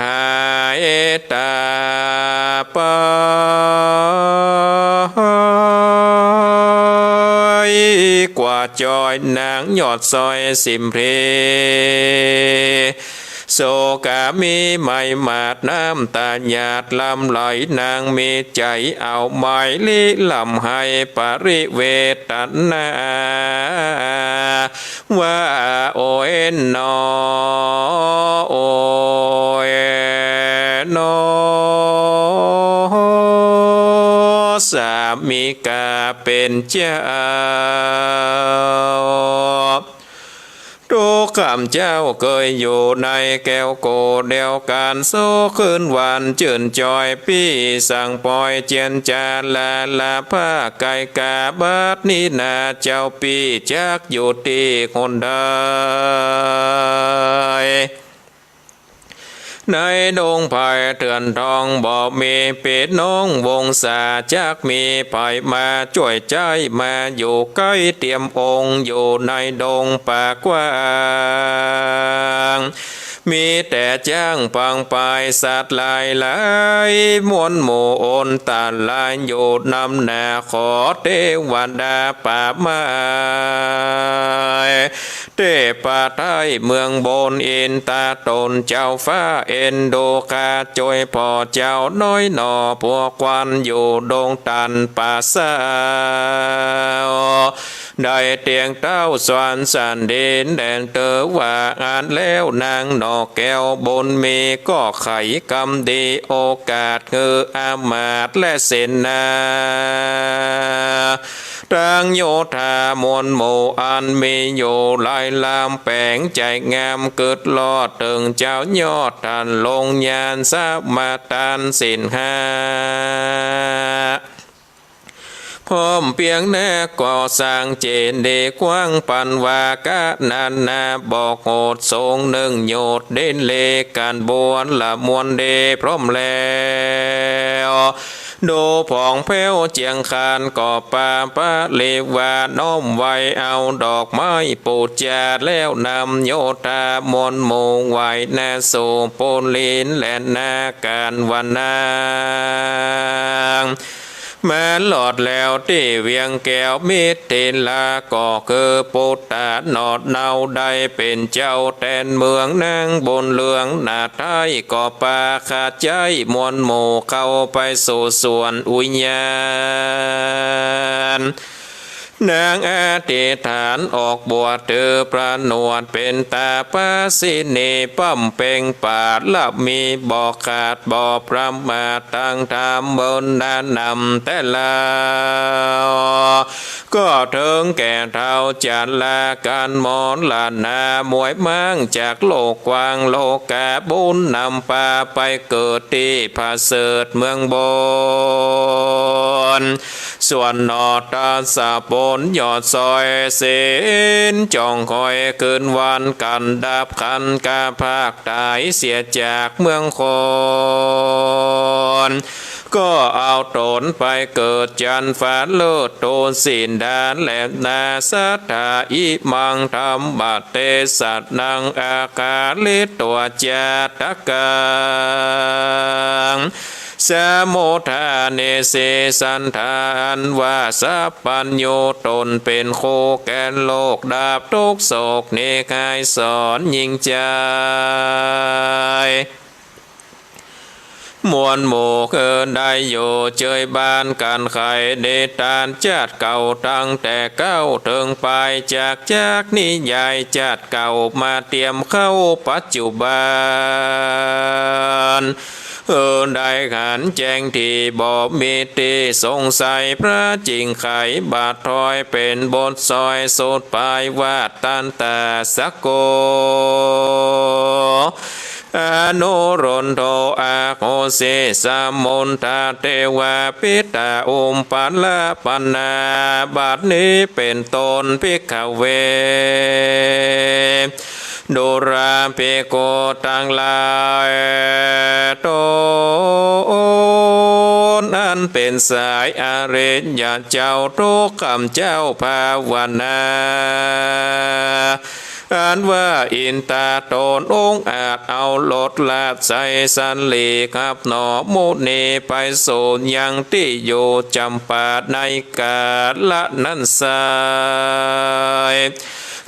หายตาไปกว่าจอยนางยอดซอยสิมเพโศกามีไม่มาดน้ำตาหยาดลำไหลนางมีใจเอาไม้ลิลำให้ปริเวตนาว่าโอ้ยนอโอ้ยนอสามีกาเป็นเจ้าทุกข้ามเจ้าเคยอยู่ในแก้วโกเดียวกันโซคืนวันจื่นจอยพี่สั่งปล่อยเจียนจาลาผ้าไก่กาบัดนี้นาเจ้าปีจักอยู่ที่คนใดในดงไผ่เถื่อนทองบ่มีเป็ดน้องวงศาจักมีไผ่มาช่วยใจมาอยู่ใกล้เตรียมองค์อยู่ในดงป่ากว้างมีแต่จ้างปังปายสัตว์หลายมวลหมู่โอนตาลายอยู่นำหน้าขอเทวดาป่าไม้เทพไทยเมืองบนอินตาตนเจ้าฟ้าเอ็นโดกาจอยพ่อเจ้าน้อยหนอพวกควันอยู่ดงตันป่าสาวได้เตียงเต้าสวรรค์สันดินแดนเตอว่าอ่านแล้วนางนอกแก้วบนมีก็ไขกรรมดีโอกาสคืออามาตและเสนาตังโยธามวลหมู่อันมีอยู่ลายลามแปงใจงามเกิดลอดตึงเจ้ายอดทันลงยานสามาตานสินหาพร้อมเพียงแน่ก่อสร้างเจนเดกว้างปันวากะนานาบอกโหดทรงหนึ่งโยดเด่นเลการบวนละมวลเดพร้อมแล้วดูผ่องแผ้วเจียงคานก่อป่าปะเลวาน้อมไว้เอาดอกไม้ปูจาแล้วนำโยธามนหมู่ไว้นาสู่ปนลินและนาการวันนางแม้หลอดแล้วที่เวียงแก้วมิตรลาก็คือปุตตะนอดเนาได้เป็นเจ้าแทนเมืองนางบนเลืองนาไทยก็ปาขาดใจมวลหมู่เข้าไปสู่ส่วนอุญญาณ นางอธิษฐานออกบวชเธอประนวดเป็นตาปาสินีป้อมเป่งปาดลับมีบอกขาดบอกพระมาตั้งธรรมบนดานนำแต่ลาก็ถึงแก่เท่าจันลาการมอนลานามวยมั่งจากโลกกว้างโลกาบุญนำพาไปเกิดที่ผาเสดเมืองบนส่วนนอตาสาปนยอดซอยเสนจองคอยคืนวันกันดับขันกาภาคตายเสียจากเมืองคนก็เอาตนไปเกิดจันฟ้าเลิศโตสินดานแหลมนาสัทธาอิมังธรรมบัตเตสัตนังอากาลิตัวจาตกังสมุทาเนเสสันทานวาสัพปัญโยตนเป็นโคแกนโลกดาบทุกโศกเนกายสอนยิ่งใจมวลหมู่เกินได้อยู่เจยบ้านการไขเดตานจัดเก่าตั้งแต่เก้าถึงไปจากนิยายจัดเก่ามาเตรียมเข้าปัจจุบันได้ขันแจ้งที่บอกมีตีสงสัยพระจริงไขบาทถอยเป็นบทซอยสุดปลายวาดตันตาสักโกอนุรนโทอาโคเสสมุนทาเทวาปิตาอุมปัลละปันนาบัดนี้เป็นตนภิกขเวดุราเปโกตังลายโตอันเป็นสายอริยเจ้าทุกคำเจ้าภาวนาอันว่าอินตาโตนองอาจเอาลดลาดใส่สันลีครับหนอมุนีไปสูญยังที่อยู่จำปาในกาละนั้นสาย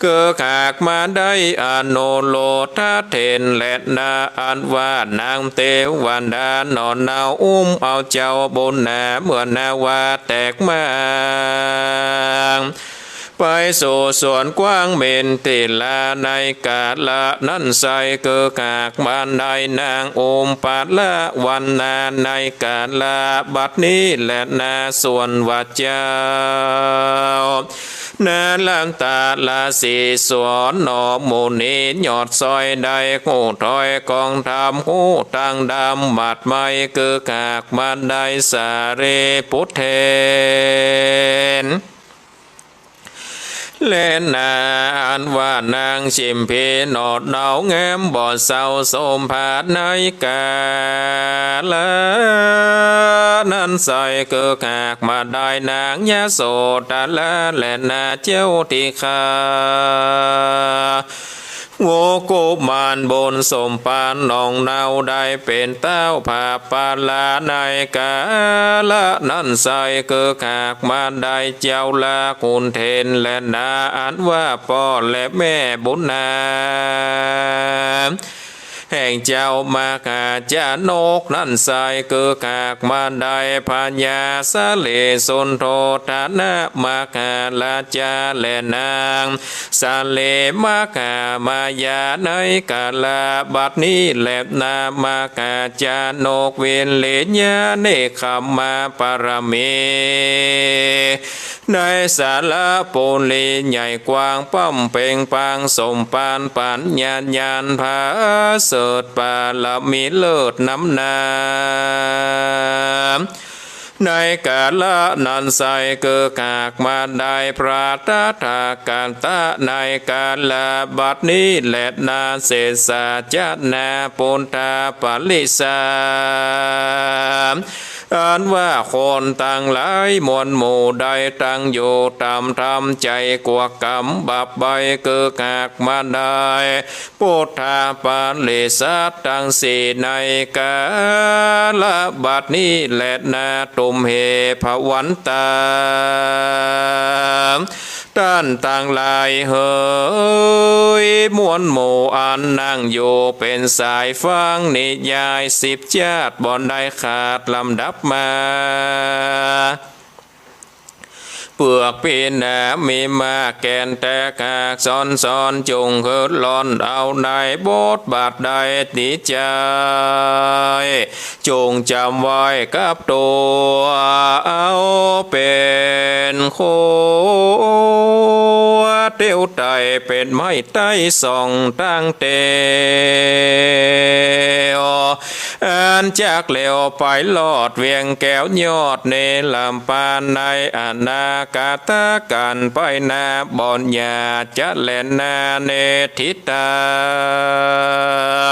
เกิดขากมาได้อโนโลธาเทนและนาอันว่านางเทวันดานอนนาวเอาเจ้าบนนาเมื่อนาวาแตกมาไปสู่ส่วนกว้างเมนติลาในกาละนั้นใสเกิดขากมาได้นางปัลละวันนาในกาละบัดนี้และนาส่วนวัดเจ้านาลันตาลาสีสวนหนอมูนียอดซอยใดหูถอยกองทำหูตังดำบัดไม่เกิดขากมาได้สาเรพุทเทนเล่นนานว่านางชิมเพนอดเนาแง้มบ่อเศร้าสมผาดในกาละนั้นใส่เกิดขากมาได้นางยาโสตาละและนาเจ้าที่ขาโวโกมานบนสมปานนองเนาได้เป็นเต้าผาปาลาในกาละนั้นใส่เกิดขากมาได้เจ้าละคุณเทนและนาอันว่าพ่อและแม่บุญนาแห่งเจ้ามากาจานกนั่นใส่เกิดขากมาได้พญาสะเลสนโทธานะมากาลาจาและนางสะเลมากามายาในกาลาบัดนี้แลบนามากาจานกเวนเลญาเนคขมาปรเมในสาระปุลีใหญ่กว้างป้อมเป่งปางสมปานปัญญาณผาเสดปาละมีเลิศน้ำนาในกาละนันใสเกิดขากมาได้พระตถาการตะในกาละบัดนี้แลดนาเศษาจัตนาปุณตาปลิสาอันว่าคนต่างหลายมวลหมู่ใดตั้งอยู่ตามธรรมใจกว่ากรรมบับใบเกิดขากมาได้พุทธาปาลิสัตตังสีในกาละบัดนี้แลดนาตุมเหภวันตาท่านต่างหลายเฮยมวลหมู่อันนั่งอยู่เป็นสายฟังนิยาย10ชาติบ่ได้ขาดลำดับมา เปลือกปีนามีมาแกนแตกหักซ้อนจงเกิดหลอนเอาในบทบาทใดติใจจงจำไว้กับตัวเอาเป็นโคเตี้ยวไตเป็นไม้ใต้ส่องตั้งเตออันจากเหลวไปลอดเวียงแก้วยอดเนลำปานในอนากาตะกันไปนาบอนยาจะแลนนาเนทิตั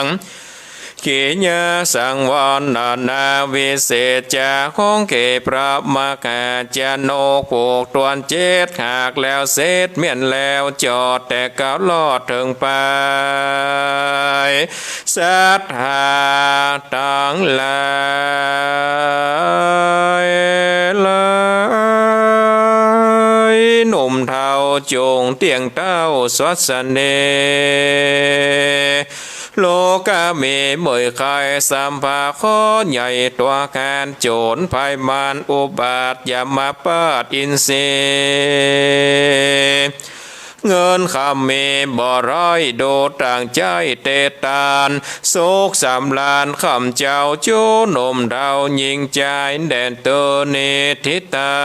งกิญาสังวรนาวิเศษจาของเกพระมกาจโนกผูกตวนเจ็ดหากแล้วเสร็จเมียนแล้วจอดแต่ก้าวลอดถึงไปสัทธาตังหลายหนุ่มเทาจงเตียงเต้าสวัสเนโลกาเมเมยไข่สัมภาข้อใหญ่ตัวการโจรภัยมารอุบาทยามาปาดอินทรีเงินคำเมบ่ร้อยโดต่างใจเตตานโศกสำลานคำเจ้าโจนมดาวยิงใจแดนเตอเนทิตั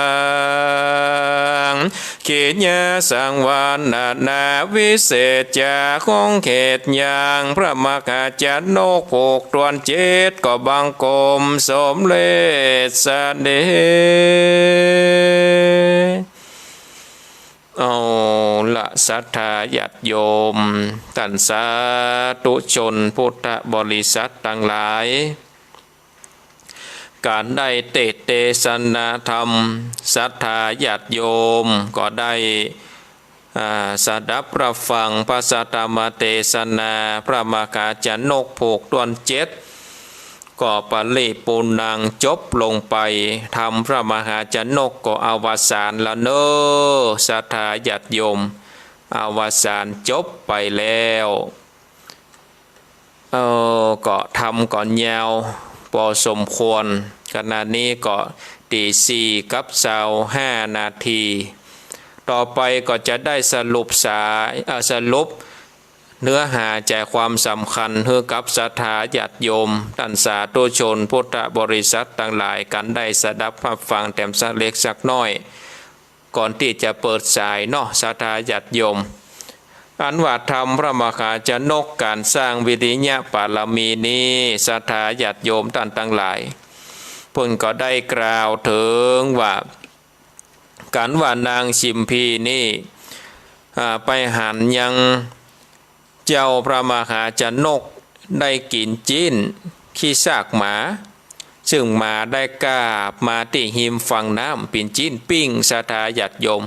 งขีญาสังวานนาวิเศษจาของเขตยางพระมกาจันโนกผูกตวนเจ็ดก็บังกลมสมเลสเดเอาละศรัทธาญาติโยมท่านสาธุชนพุทธบริษัททั้งหลายการได้เทศนาธรรมศรัทธาญาติโยมก็ได้สดับรับฟังพระสัทธรรมเทศนาพระมกาจันนกผูกตวนเจ็ดก็ปริปูนังจบลงไปทำพระมหาจันนกก็อวสานละเนอศรัทธาญาติโยมอวสานจบไปแล้วก็ทำก่อนยาวพอสมควรขณะนี้ก็ตี4:25 นาทีต่อไปก็จะได้สรุปเนื้อหาใจความสำคัญเพื่อกับศรัทธาญาติโยมท่านสาธุชนพุทธบริษัทต่างหลายกันได้สดับรับฟังแต้มสักเล็กสักน้อยก่อนที่จะเปิดสายเนาะศรัทธาญาติโยมอันว่าธรรมพระมหาจันนกการสร้างวิริยะบารมีนี้ศรัทธาญาติโยมท่านต่างหลายเพิ่นก็ได้กล่าวถึงว่าการว่านางชิมพีนี่ไปหันยังเจ้าพระมหาจันนกได้กินจิ้นขี้ซากหมาซึ่งหมาได้กาบมาที่หิมฝั่งน้ำเป็นจิ้นปิ้งศรัทธาญาติโยม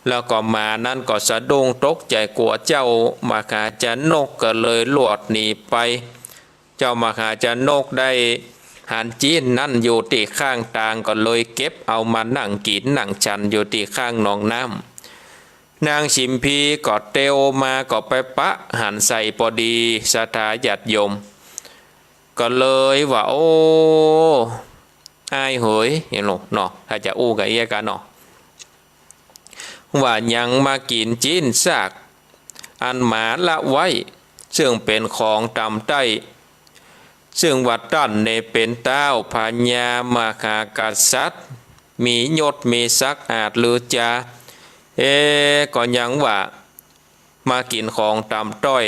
แล้วก็หมานั้นก็สะดุ้งตกใจกลัวเจ้ามหาจันนกก็เลยหลวดหนีไปเจ้ามหาจันนกได้หันจิ้นนั่นอยู่ที่ข้างทางก็เลยเก็บเอามานั่งกินนั่งชันอยู่ที่ข้างหนองน้ำนางชิมพีก็เตวมาก็ไปปะหันใส่พอดีศรัทธาญาติโยมก็เลยว่าโอ้อายเหยเห็นหรอเนาะถ้าจะอู้กับเอียกันเนาะว่ายังมากินจิ้นซากอันหมาละไว้ซึ่งเป็นของตำใต้ซึ่งวัดตันในเป็นเต้าพญามหากษัตริย์มียศมีศักดิ์อาจหรือจะก็ยังว่ามากินของตำต้อย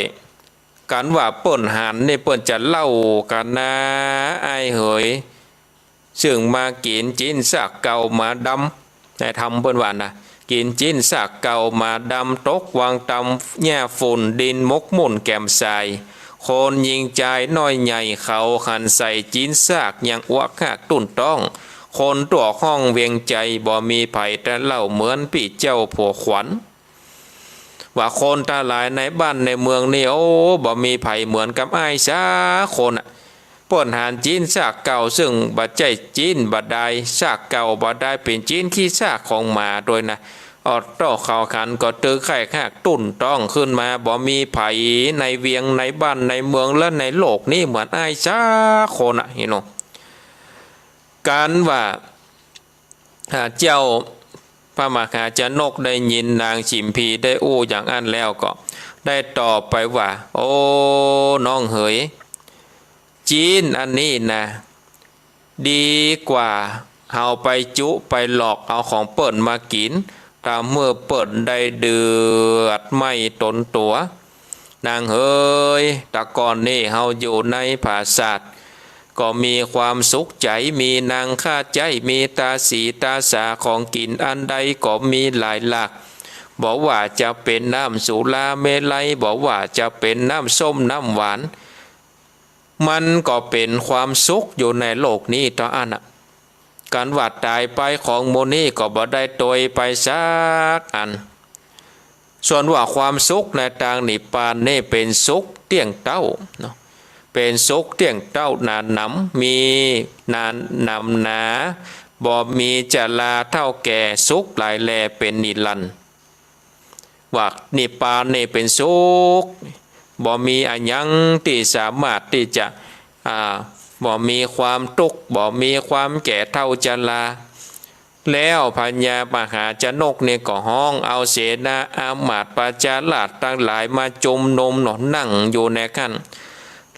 กันว่าเปิ้นหันในเปิ้นจะเล่ากันนะไอ้เหยซึ่งมากินจิ้นซากเก่ามาดำแต่ทำเปิ้นว่านะกินจิ้นซากเก่ามาดำตกวางตำแย่ฝุ่นดินมกมุ่นแก้มทรายคนยิงใจน้อยใหญ่เขาหันใส่จิ้นซากยังอ้วกหักตุ่นต้องคนตัวห้องเวียงใจบ่มีไผ่แต่เล่าเหมือนปีเจ้าผัวขวัญว่าคนตาหลายในบ้านในเมืองนี่โอ้บ่มีไผ่เหมือนกับไอ้ซาคนเปิ้นหานจีนซากเก่าซึ่งบัดใจจีนบัดได้ซากเก่าบัดได้เป็นจีนขี้ซากของหมาโดยนะอดต่อข่าวขันก็ตื้อไข่หักตุ่นต้องขึ้นมาบ่มีไผ่ในเวียงในบ้านในเมืองและในโลกนี้เหมือนไอ้ซาคนเห็นเนาะการว่าเจ้าพ พระมหาชนกได้ยินนางชิมพีได้อู้อย่างอันแล้วก็ได้ตอบไปว่าโอ้น้องเหยจีนอันนี้นะดีกว่าเอาไปจุไปหลอกเอาของเปิ่นมากินถ้าเมื่อเปิ่นได้เดือดไม่ตนตัวนางเฮยตะกอนนี่เฮาอยู่ในผาศาสตร์ก็มีความสุขใจมีนางข้าใจมีตาสีตาสาของกินอันใดก็มีหลายหลักบอกว่าจะเป็นน้ำสุราเมลัยบอกว่าจะเป็นน้ำส้มน้ำหวานมันก็เป็นความสุขอยู่ในโลกนี้ต่ออันการวัดตายไปของโมนี่ก็บ่ได้โดยไปสักอันส่วนว่าความสุขในทางนิพพานนี่เป็นสุขเตี้ยงเต้าเนาะเป็นสุขเตี้ยงเต้าหนาหนำมีนานนำหนาบ่มีจะลาเท่าแก่สุขหลายแลเป็นนิรันดร์ว่านิพพานนี่เป็นสุขบ่มีอันยังที่สามารถที่จะบ่มีความทุกข์บ่มีความแก่เท่าชราแล้วพญามหาชนกเนี่ยก็ห้องเอาเสนาอามาตย์ปาจาราชตั้งหลายมาจุมนุมหนอนนั่งอยู่ในขั้น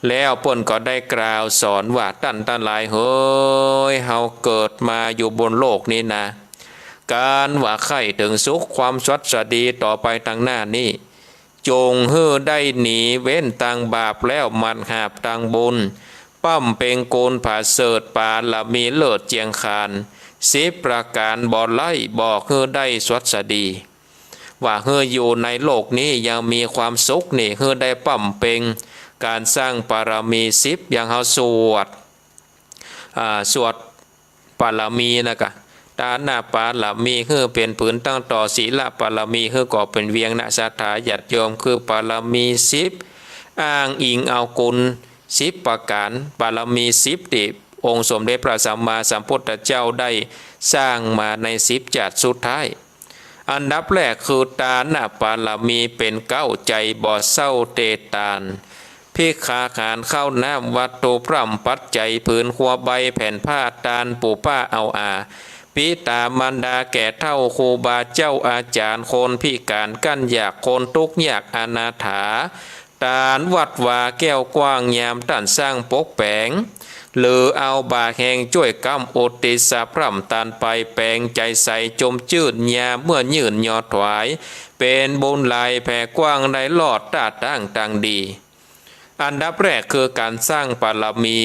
แล้วเพิ่นก็ได้กล่าวสอนว่าท่านทั้งหลายเฮ้ยเฮาเกิดมาอยู่บนโลกนี้นะการว่าใครถึงสุขความสวัสดีต่อไปทางหน้านี้จงเฮือได้หนีเว้นทางบาปแล้วมันหาบทางบุญปั้มเป็นโกนผาเสดปาละมีเลิศเจียงคาน10ประการบ่ไล่บอกเฮือได้สวัสดีว่าเฮืออยู่ในโลกนี้ยังมีความสุขนี่เฮือได้ปั้มเป็นการสร้างปารมี10อย่างเฮาสวดปารมีนะกะตาหน้าปาลามีคือเป็นผืนตั้งต่อศีลปาลามีคือก่อเป็นเวียงนะศรัทธาญาติโยมคือปาลามี10อ้างอิงเอากุล10ประการปาลามี10ที่องค์สมเด็จพระสัมมาสัมพุทธเจ้าได้สร้างมาใน10จัดสุดท้ายอันดับแรกคือตาหน้าปาลามีเป็นเก้าใจบ่เศร้าเตตานพิกขาขานเข้าน้ำวัตถุพร่ำปัจจัยผืนขัวใบแผ่นผ้าตาลปูป้าเอาปิตามารดาแก่เท่าครูบาเจ้าอาจารย์คนพิการกั้นอยากคนทุกข์ยากอนาถาตานวัดวาแก้วกว้างยามตันสร้างปกแปงหรือเอาบาแหงช่วยกำอุติสาพร่ำตานไปแปลงใจใสจมจืดยามเมื่อยืนยอดถวายเป็นบุญลายแผ่กว้างในหลอดตาตั้งตังดีอันดับแรกคือการสร้างปารมี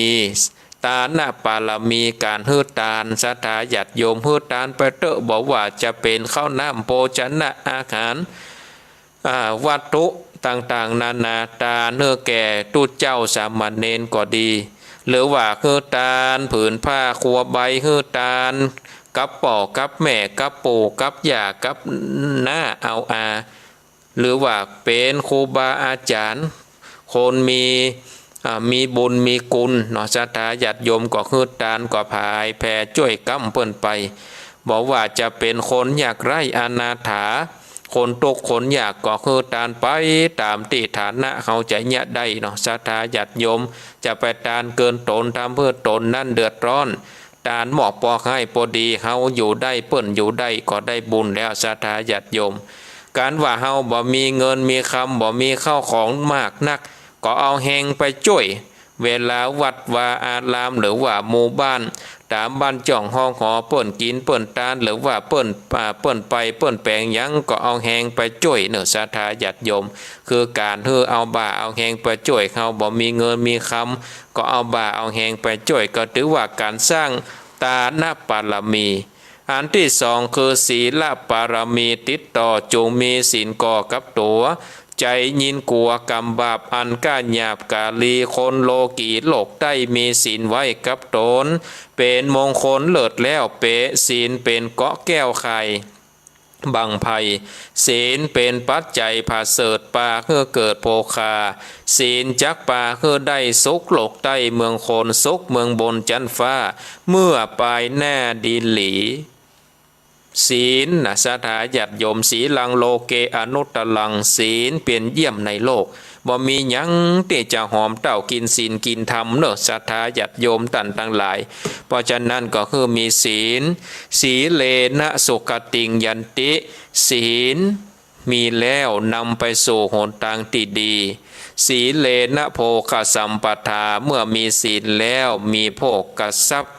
ตาหน้าปาลามีการฮืดตานสถาญาติโยมฮืดตานไปเตอะบอกว่าจะเป็นข้าวน้ำโภชนะอาหารวัตถุต่างๆนานาตาเนื้อแก่ตุเจ้าสามเณรก็ดีหรือว่าฮืดตานผืนผ้าขัวใบฮืดตานกับป่อกับแม่กับปู่กับย่ากับหน้าเอาหรือว่าเป็นครูบาอาจารย์คนมีบุญมีกุลเนาะศรัทธาญาติโยมก็คือตานก็พายแผ่ช่วยกำเปิ้นไปบอกว่าจะเป็นคนอยากไร่อนาถาคนตกคนอยากก็คือตานไปตามติฐานะเขาจะเนี่ยได้เนาะศรัทธาญาติโยมจะไปตานเกินตนทำเพื่อตนนั่นเดือดร้อนตานหมอกปอกให้พอดีเขาอยู่ได้เปิ้นอยู่ได้ก็ได้บุญแล้วศรัทธาญาติโยมการว่าเฮาบ่มีเงินมีคำบ่มีข้าวของมากนักก็เอาแหงไปช่วยเวลาวัดวาอารามหรือว่าหมู่บ้านตามบ้านจ่องห้องหอเปิ้นกินเปิ้นตานหรือว่าเปิ้นไปเปิ้นแปลงยังก็เอาแหงไปช่วยเนื้อศรัทธาญาติโยมคือการเอาบ่าเอาแหงไปช่วยเขาบ่มีเงินมีคำก็เอาบ่าเอาแหงไปช่วยก็ถือว่าการสร้างตาหน้าปารมีอันที่สองคือศีลปารมีติดต่อจงมีศีลก่อกับตัวใจยินกลัวกรรมบาปอันก้าหยาบกาลีคนโลกีโลกได้มีศีลไว้กับตนเป็นมงคลเลิศแล้วเปะศีลเป็นเกาะแก้วไข่บังภัยศีลเป็นปัจจัยผาเสดปาเพื่อเกิดโภคาศีลจักปาเพื่อได้สุขโลกใต้เมืองคนสุขเมืองบนจันฟ้าเมื่อปลายหน้าดินหลีศีลสถาญาติโยมศีลังโลเกอนุตตลังศีลเปลี่ยนเยี่ยมในโลก บ่มีหยังที่จะหอมเต้ากินศีลกินธรรมเนอะศรัทธาญาติโยมท่านทั้งหลายเพราะฉะนั้นก็คือมีศีลสีเลนะสุขติงยันติศีลมีแล้วนำไปสู่หนทางที่ดีสีเลนะโภคสัมปทาเมื่อมีศีลแล้วมีโภคทรัพย์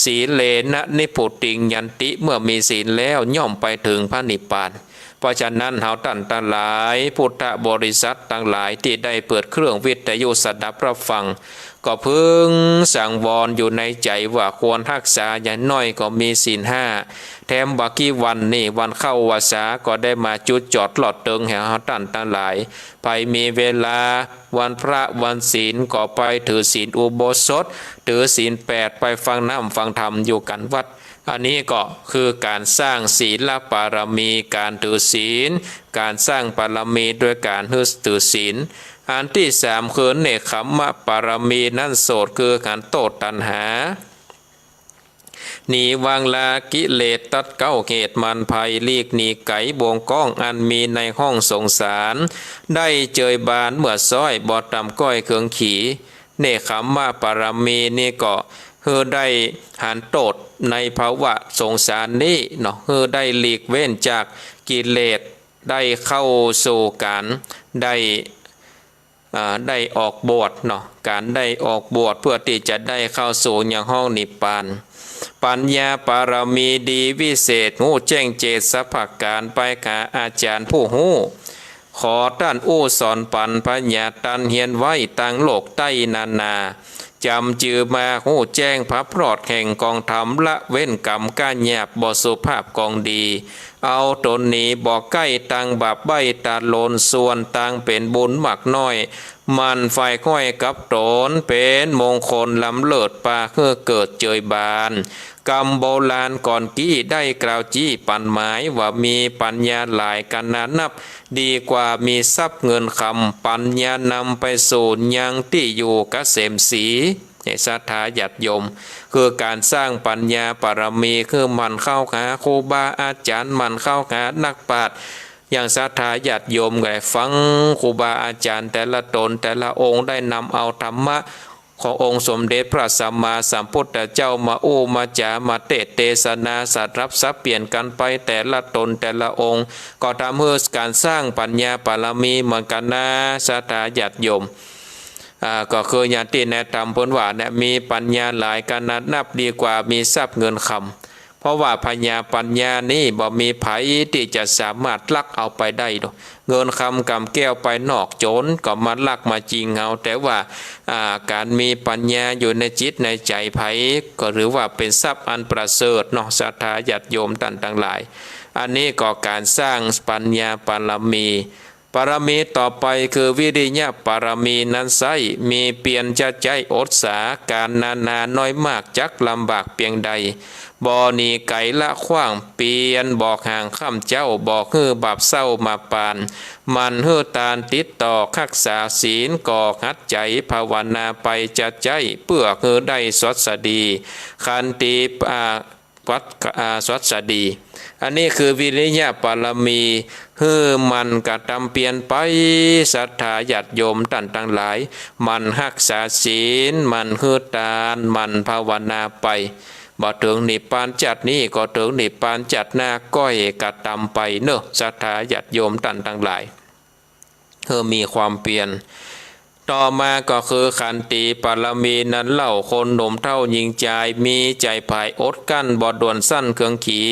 สีเลนะนิพุติงยันติเมื่อมีศีลแล้วย่อมไปถึงพระนิพพานเพราะฉะนั้นเฮาท่านทั้งหลายพุทธบริษัททั้งหลายที่ได้เปิดเครื่องวิทยุสดับรับฟังก็พึงสังวรอยู่ในใจว่าควรรักษาอย่างน้อยก็มีศีลห้าแถมบักกี้วันนี่วันเข้าวาสาก็ได้มาจุดจอดหลอดเติงแห่งเฮาท่านทั้งหลายไปมีเวลาวันพระวันศีลก็ไปถือศีลอุโบสถถือศีล8ไปฟังน้ำฟังธรรมอยู่กันวัดอันนี้ก็คือการสร้างศีลปารมีการถือศีลการสร้างปารมีด้วยการถือศีลอันที่สามคือเนคขมมะปารมีนั่นโสดคือการโตดตัณหาหนีวางลากิเลสตัดเก้าเหตุมันภัยลีกหนีไก่บวงก้องอันมีในห้องสงสารได้เจยบานเมื่อซ้อยบอดตำก้อยเคืองขี่เนคขมมะปารมีนี่ก็ได้หันโตดในภาวะสงสารนี้เนาะได้หลีกเว้นจากกิเลสได้เข้าสู่การได้ออกบวชเนาะการได้ออกบวชเพื่อที่จะได้เข้าสู่อย่างห้องนิพพานปัญญาปารมีดีวิเศษหูแจ้งเจตสัพพการไปหาอาจารย์ผู้หูขอท่านอู้สอนปันปัญญาตันเฮียนไว้ตั้งโลกใต้นานาจำจือมาหูแจ้งพระพรอดแห่งกองธรรมละเว้นกรรมก้าหยาบบ่สุภาพกองดีเอาตนนี้บ่ใกล้ตังบาปใบตาโลนส่วนตังเป็นบุญหมักน้อยมันไฟค่อยกับตนเป็นมงคลลำเลิศปาเพื่อเกิดเจยบานกรรมโบราณก่อนกี้ได้กล่าวจี้ปันหมายว่ามีปัญญาหลายกันนานับดีกว่ามีทรัพย์เงินคำปัญญานำไปสู่ยังที่อยู่กเกษมศรีในศรัทธาญาติโยมคือการสร้างปัญญาปรมีคือมันเข้าหาครูบาอาจารย์มันเข้าหานักปราชญ์อย่างศรัทธาญาติโยมได้ฟังครูบาอาจารย์แต่ละตนแต่ละองค์ได้นำเอาธรรมะขององค์สมเด็จพระสัมมาสัมพุทธเจ้ามาอู้มาจามาเทศนาสัตรับสับเปลี่ยนกันไปแต่ละตนแต่ละองค์ก็ทำให้การสร้างปัญญาปรมีเหมือนกันนะศรัทธาญาติโยมก็คืออย่างที่แนะนำเพิ่นว่าเนี่ยมีปัญญาหลายกันนับดีกว่ามีทรัพย์เงินคำเพราะว่าปัญญานี่บ่มีไผที่จะสามารถลักเอาไปได้ดอกเงินคำกำแก้วไปนอกโจรก็มาลักมาจริงเอาแต่ว่าการมีปัญญาอยู่ในจิตในใจไผก็หรือว่าเป็นทรัพย์อันประเสริฐเนาะศรัทธาญาติโยมท่านทั้งหลายอันนี้ก็การสร้างปัญญาปรมีปรมีต่อไปคือวิริยะปรมีนั้นไซมีเปลี่ยนจะใจอดสาการนาน้อยมากจักลำบากเพียงใดบ่หนีไก่ละขว้างเปลี่ยนบอกห่างข้ามเจ้าบอกฮือบาปเศร้ามาปานมันฮือตานติดต่อรักษาศีลก่อหัดใจภาวนาไปจะใจเพื่อฮือได้สดสดีคันติวัดสดสดีอันนี้คือวิริยะปรมีฮือมันกระทำเปลี่ยนไปศรัทธาญาติโยมท่านทั้งหลายมันรักษาศีลมันฮือทานมันภาวนาไปบ่ถึงนิพพานจัดนี้ก็ถึงนิพพานจัดหน้าก้อยกระทำไปเนอะศรัทธาญาติโยมท่านทั้งหลายมีความเปลี่ยนต่อมาก็คือขันติปรมีนั้นเล่าคนหนุ่มเท่าหญิงใจมีใจภายอดกั้นบ่ด่วนสั้นเครื่องขี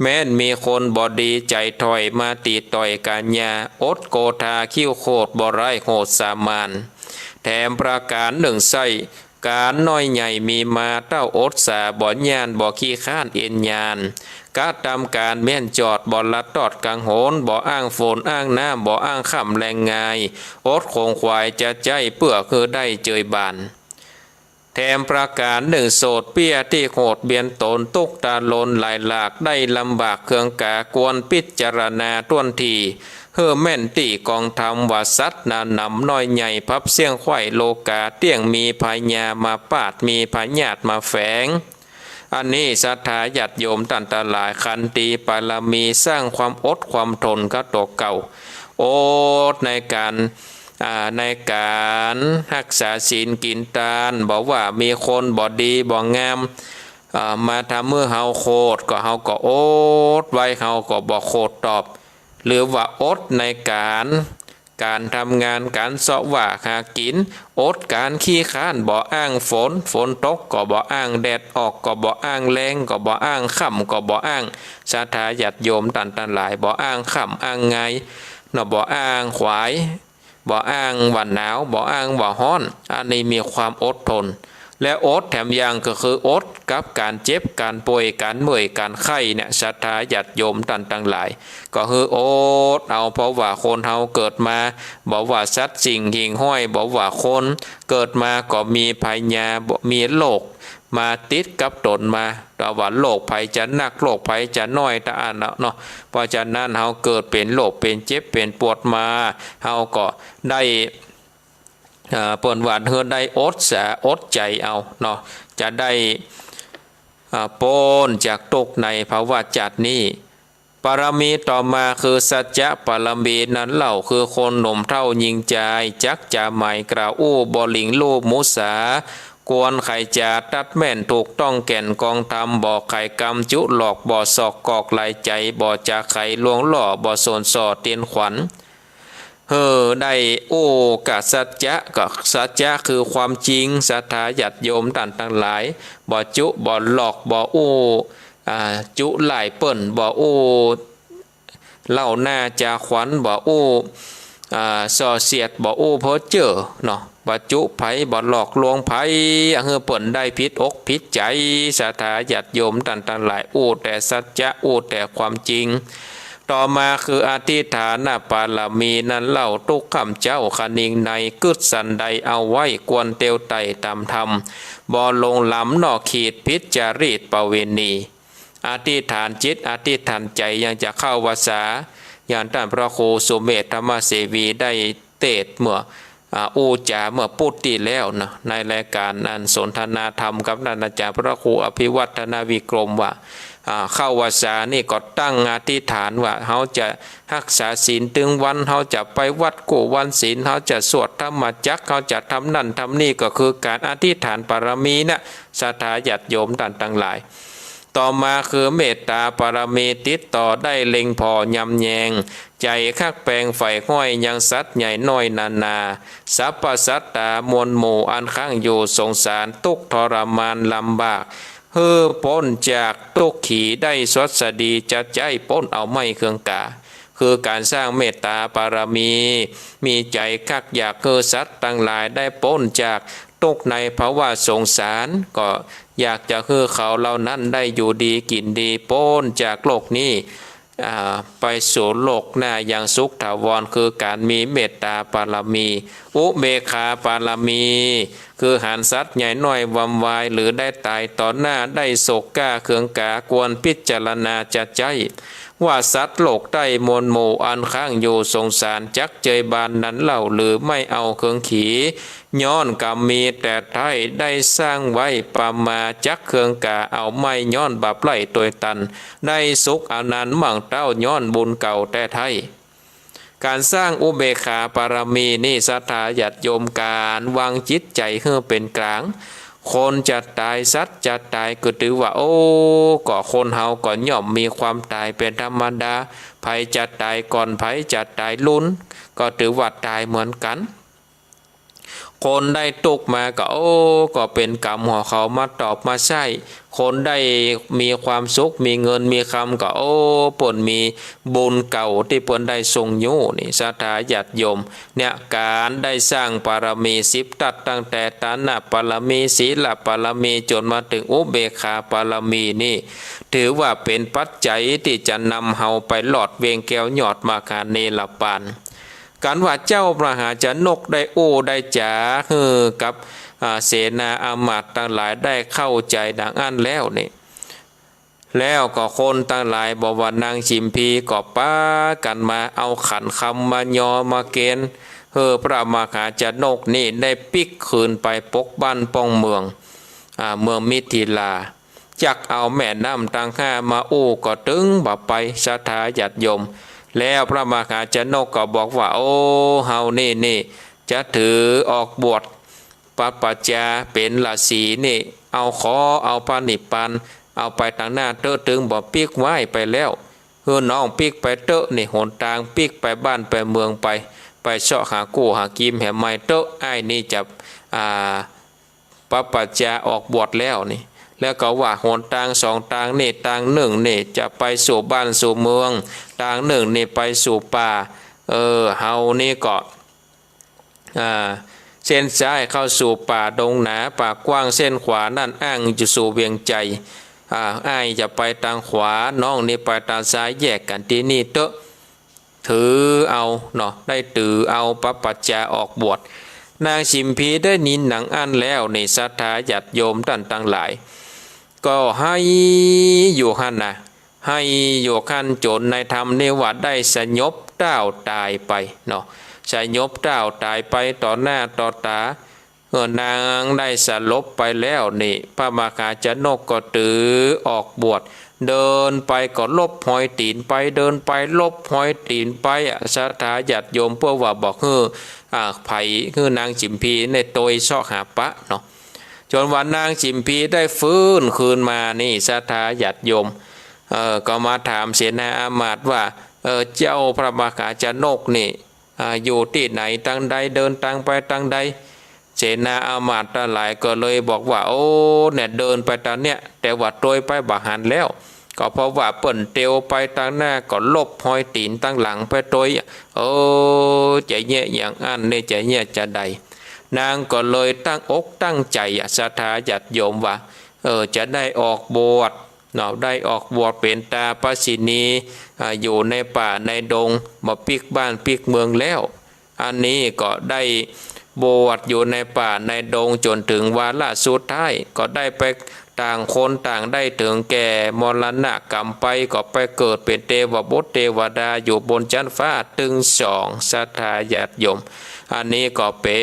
แม้นมีคนบ่ดีใจถอยมาตีต่อยกันยาอดโกธาคิ้วโคตรบ่ไรโหดสามานแถมประการหนึ่งไส้การน้อยใหญ่มีมาเต้าอดสาบ่ญานบ่ขี้ข้านเอ็นญานกาตามการแม่นจอดบ่ลัดตอดกังโหนบ่อ้างฝนอ้างน้ำบ่อ้างค่ำแรงงายอดคงควายจะใจเพื่อคือได้เจยบานแถมประการหนึ่งโสดเปี้ยที่โหดเบียนตนตุกตาลนหลายหลากได้ลำบากเครื่องกากวนพิจารณาต้วนทีแม่นตีกองธรรมว่าสัตว์นานำน้อยใหญ่พับเสียงไข่โลกาเตี้ยงมีพญามาปาดมีพญาตมาแฝงอันนี้ศรัทธาญาติโยมท่านทั้งหลายขันติปรมีสร้างความอดความทนก็ตัวเก่าอดในการ ในการรักษาศีลกินทานบอกว่ามีคนบ่ดีบ่งามมาทำเมื่อเฮาโคตรก็เฮาก็อดไว้เฮาก็บ่โคตรตอบหรือว่าอดในการทำงานการเสาะว่าหากินอดการขี้ค้านบ่อ้างฝนตกก็บ่อ้างแดดออกก็บ่อ้างแรงก็บ่อ้างค่ำก็บ่อ้างศรัทธาญาติโยมตันหลายบ่อ้างค่ำอ้างไงเนาะบ่อ้างขวายบ่อ้างว่าหนาวบ่อ้างว่าร้อนอันนี้มีความอดทนและอดแถมยังก็คืออดกับการเจ็บการป่วยการเมื่อยการไข้เนี่ยศรัทธาญาติโยมทั้งหลายก็คืออดเอาเพราะว่าคนเฮาเกิดมาบอกว่าสัตว์สิ่งหิ่งห้อยบอกว่าคนเกิดมาก็มีภัยยามีโรคมาติดกับตนมาแต่ว่าโรคภัยจะหนักโรคภัยจะน้อยแต่อันเนาะเพราะฉะนั้นเฮาเกิดเป็นโรคเป็นเจ็บเป็นปวดมาเฮาก็ได้เปิ่นว่าเฮาได้อดใจเอาเนาะจะได้พ้นจากตกในภาวะจัดนี้ปรมีต่อมาคือสัจจะปรมีนั้นเล่าคือคนหนุ่มเท่ายิงใจจักจะหมายกล่าวอู้บลิงลูบมุสากวนไข่จาตัดแม่นถูกต้องแก่นกองธรรมบ่อไข่กำจุหลอกบ่อศอกกอกไหลใจบ่อจะไข่ลวงหล่อบ่อโซนสอเตียนขวัญได้โอ้กับสัจจะกับสัจจะคือความจริงศรัทธาญาติโยมทั้งหลายบ่จุบ่หลอกบ่โอ้จุหลายเปิ่นบ่โอ้เล่าหน้าจาขวัญบ่โอ้ส่อเสียดบ่โอ้เพอเจอเนาะบ่จุไผบ่หลอกลวงไผเปิ่นได้ผิดอกผิดใจศรัทธาญาติโยมทั้งหลายโอ้แต่สัจจะโอ้แต่ความจริงต่อมาคืออธิษฐานปารมีนั้นเล่าทุกคำเจ้าคณิงในกึศสันใดเอาไว้กวนเตียวไต่ตามธรรมบ่ลงล้ำนอกขีดพิจารีตประเวณีอธิษฐานจิตอธิษฐานใจยังจะเข้าวาสาอย่างท่านพระครูสุเมธธรรมเสวีได้เทศเมื่ออูจาเมื่อพูดตีแล้วนะในรายการอันสนทนาธรรมกับท่านอาจารย์พระครูอภิวัฒนาวิกรมว่าเข้าวาสานี่ก็ตั้งอธิษฐานว่าเขาจะรักษาศีลถึงวันเขาจะไปวัดกูวันศีลเขาจะสวดธรรมจักรเขาจะทำนั่นทำนี่ก็คือการอธิษฐานปรมีนะศรัทธาญาติโยมทั้งหลายต่อมาคือเมตตาปรมีติดต่อได้เล็งพอยำแยงใจคักแปลงไฟห้อยยังสัตว์ใหญ่น้อยนานาสัพพสัตตามวลหมู่อันข้างอยู่สงสารทุกทรมานลำบากพ้นจากทุกขีได้สดสดีจะใจพ้นเอาไม่เครื่องกาคือการสร้างเมตตาปารมีมีใจคักอยากสัตว์ทั้งหลายได้พ้นจากทุกในภาวะสงสารก็อยากจะเขาเหล่านั้นได้อยู่ดีกินดีพ้นจากโลกนี้ไปสู่โลกหน้าอย่างสุขถาวรคือการมีเมตตาปารมีอุเบกขาปารมีคือหันสัตว์ใหญ่น้อยวำวายหรือได้ตายต่อหน้าได้โศกกล้าเคืองกากวนพิจารณาจะใจว่าสัตว์โลกได้มวลหมู่อันข้างอยู่สงสารจักเจยบานนั้นเล่าหรือไม่เอาเครื่องขีย้อนกรรมมีแต่ไทยได้สร้างไว้ปามาจักเครื่องกาเอาไม่ย้อนบาปไล่ตัวตันได้สุขอนันต์มั่งเต้าย้อนบุญเก่าแต่ไทยการสร้างอุเบกขาปารมีนี่ศรัทธาญาติโยมการวางจิตใจให้เป็นกลางคนจะตายสัตว์จะตายก็ถือว่าโอ้ก็คนเฮาก็ย่อมมีความตายเป็นธรรมดาไผจะตายก่อนไผจะตายลุ้นก็ถือว่าตายเหมือนกันคนได้ตกมาก็ก็เป็นกรรมหัวเขามาตอบมาใช่คนได้มีความสุขมีเงินมีคำก็ปนมีบุญเก่าที่ปนได้ทรงอยู่นี่ศรัทธาญาติโยมเนี่ยการได้สร้างปารมี10ตัดตั้งแต่ฐานะปารมีศีลปารมีจนมาถึงอุเบกขาปารมีนี่ถือว่าเป็นปัจจัยที่จะนำเฮาไปหลอดเวงแก้วหยอดมาคาเนรปานการว่าเจ้าพระหาชนกได้ได้จ๋ากับเสนาอามาตย์ทั้งหลายได้เข้าใจดังอันแล้วนี่แล้วก็คนทั้งหลายบอกว่านางชิมพีก็ป้ากันมาเอาขันคำมายอมาเกณฑ์พระมหาชนกนี่ได้ปิกคืนไปปกบ้านป้องเมืองมิถิลาจักเอาแม่น้ำตังห้ามาก็ตึงบ่ไปศรัทธาญาติโยมแล้วพระมหาชนกก็บอกว่าเฮานี่ จะถือออกบวชปปัจจาเป็นราศีนี่เอาขอเอาปานิพพานเอาไปทางหน้าเตอะถึงบ่ปีกไว้ไปแล้วเฮือน้องปีกไปเตอะนี่หนทางปีกไปบ้านไปเมืองไปเสาะหากู้หากิมแห่ไม่เตอะไอ้นี่จะปปัจจาออกบวชแล้วนี่แล้วก็ว่าหนทางสองทางนี่ทางหนึ่งนี่จะไปสู่บ้านสู่เมืองทางหนึ่งนี่ไปสู่ป่าเฮานี่ก็เส้นซ้ายเข้าสู่ป่าดงหนาป่ากว้างเส้นขวานั่นอ้างจะสู่เวียงใจอ้ายจะไปทางขวาน้องนี่ไปทางซ้ายแยกกันที่นี่เตอะถือเอาเนาะได้ถือเอาปปัจจาออกบวชนางชิมพีได้นินหนังอันแล้วในศรัทธาญาติโยมท่านทั้งหลายก็ให้อยู่ขันนะให้อยู่ขันจนในธรรมนิวัตได้สยบเต้าตายไปเนาะสยบเต้าตายไปต่อหน้าต่อตานางได้สลบไปแล้วนี่พระมหาชนกก็ถือออกบวชเดินไปก็ลบหอยตีนไปเดินไปลบหอยตีนไปศรัทธาญาติโยมเพื่อว่าบอกไผ่คือนางจิมพีในโตยซอกหาปะเนาะจนวันนางจิมพีได้ฟื้นคืนมานี่ศรัทธาญาติโยมก็มาถามเสนาอามาตย์ว่าเจ้าพระมหาชนกนี่อยู่ที่ไหนตั้งใดเดินทางไปตั้งใดเสนาอามาตย์หลายก็เลยบอกว่าโอ้เนี่ยเดินไปทางเนี้ยแต่ว่าโดยไปบาหันแล้วก็เพราะว่าเปิ่นเตียวไปทางหน้าก็ลบหอยตีนตั้งหลังไปโดยใจเงี้ยอย่างอันนี่ใจเงี้ยจะใดนางก็เลยตั้งอกตั้งใจศรัทธาญาติโยมว่าจะได้ออกบวชเนาะได้ออกบวชเป็นตาปสินีอยู่ในป่าในดงมาปิกบ้านปิกเมืองแล้วอันนี้ก็ได้บวชอยู่ในป่าในดงจนถึงวาระสุดท้ายก็ได้ไปต่างคนต่างได้ถึงแก่มรณะกรรมไปก็ไปเกิดเป็นเทวบุตรเทวดาอยู่บนชั้นฟ้าถึงสองศรัทธาญาติโยมอันนี้ก็เป็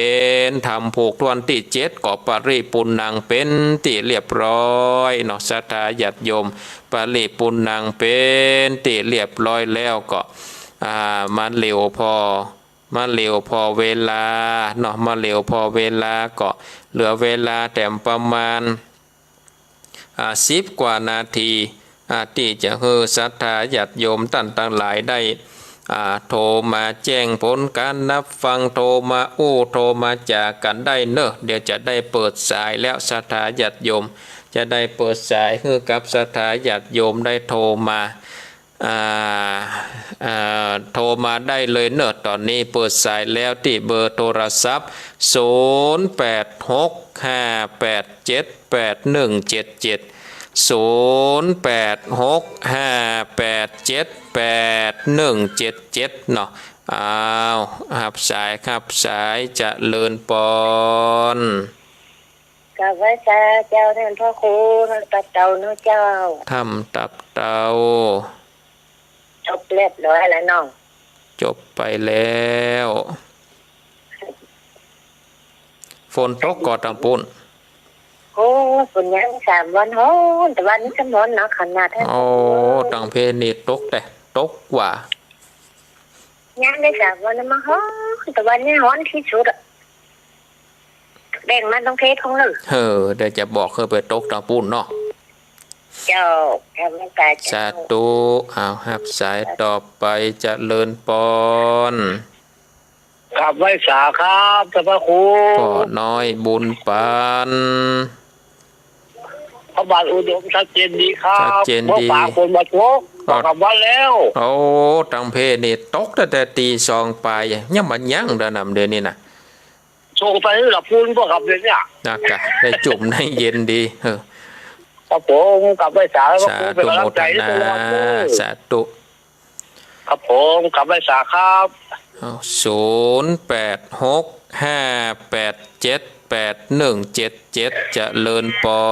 นธรรมผูกทวนที่7ก็ปริปุณังเป็นที่เรียบร้อยเนาะศรัทธาญาติโยมปริปุณังเป็นที่เรียบร้อยแล้วก็มันเร็วพอเวลาเนาะมาเร็วพอเวลาก็เหลือเวลาแต่ประมาณ10 กว่านาทีที่จะให้ศรัทธาญาติโยมท่านทั้งหลายได้โทรมาแจ้งผลการนับฟังโทรมาโทรมาจากกันได้เนอะเดี๋ยวจะได้เปิดสายแล้วศรัทธาญาติโยมจะได้เปิดสายให้กับศรัทธาญาติโยมได้โทรมาโทรมาได้เลยเนอะตอนนี้เปิดสายแล้วที่เบอร์โทรศัพท์0865878177 0865878177เนาะหับสายครับสายจะเลินปอนกับพระเจ้าท่านพ่อครูท่านตัดเต่าเนาะเจ้าทำตับเตาจบเรียบร้อยแล้วน้องจบไปแล้วฝนตกกอดตังปุ่นโอ้ฝนยัง3 วันโหแต่วันนี้ก็ร้อนนะขนาดนั้นตังเพนี่ตกแต่ตกกว่ายังได้3 วันแล้วมั้งโหแต่วันนี้ร้อนที่สุดอะแบ่งมันต้องเทของเลยเดี๋ยวจะบอกไปตกตังปุ่นเนาะเจ้าสาธุหับสายต่อไปจะเลินปอนขับไว้สาครับท่านพระครูพ่อน้อยบุญปานพระบาทอุดมชัดเจนดีครับชัดเจนดีป่าคนมาทกขับวันแล้วตังเพนี่ตกแต่ตี2ไปยังมันยังเดินนำเดินนี่นะส่งไปให้หลับพูนพวกขับเลยเนี่ยนักะได้จุ่มได้เย็นดีครับผมกลับไปสาแล้วก็เป็นกำลังใจให้ตัวสาธุครับผมกลับไปสาครับ0865878177จะเลินปอ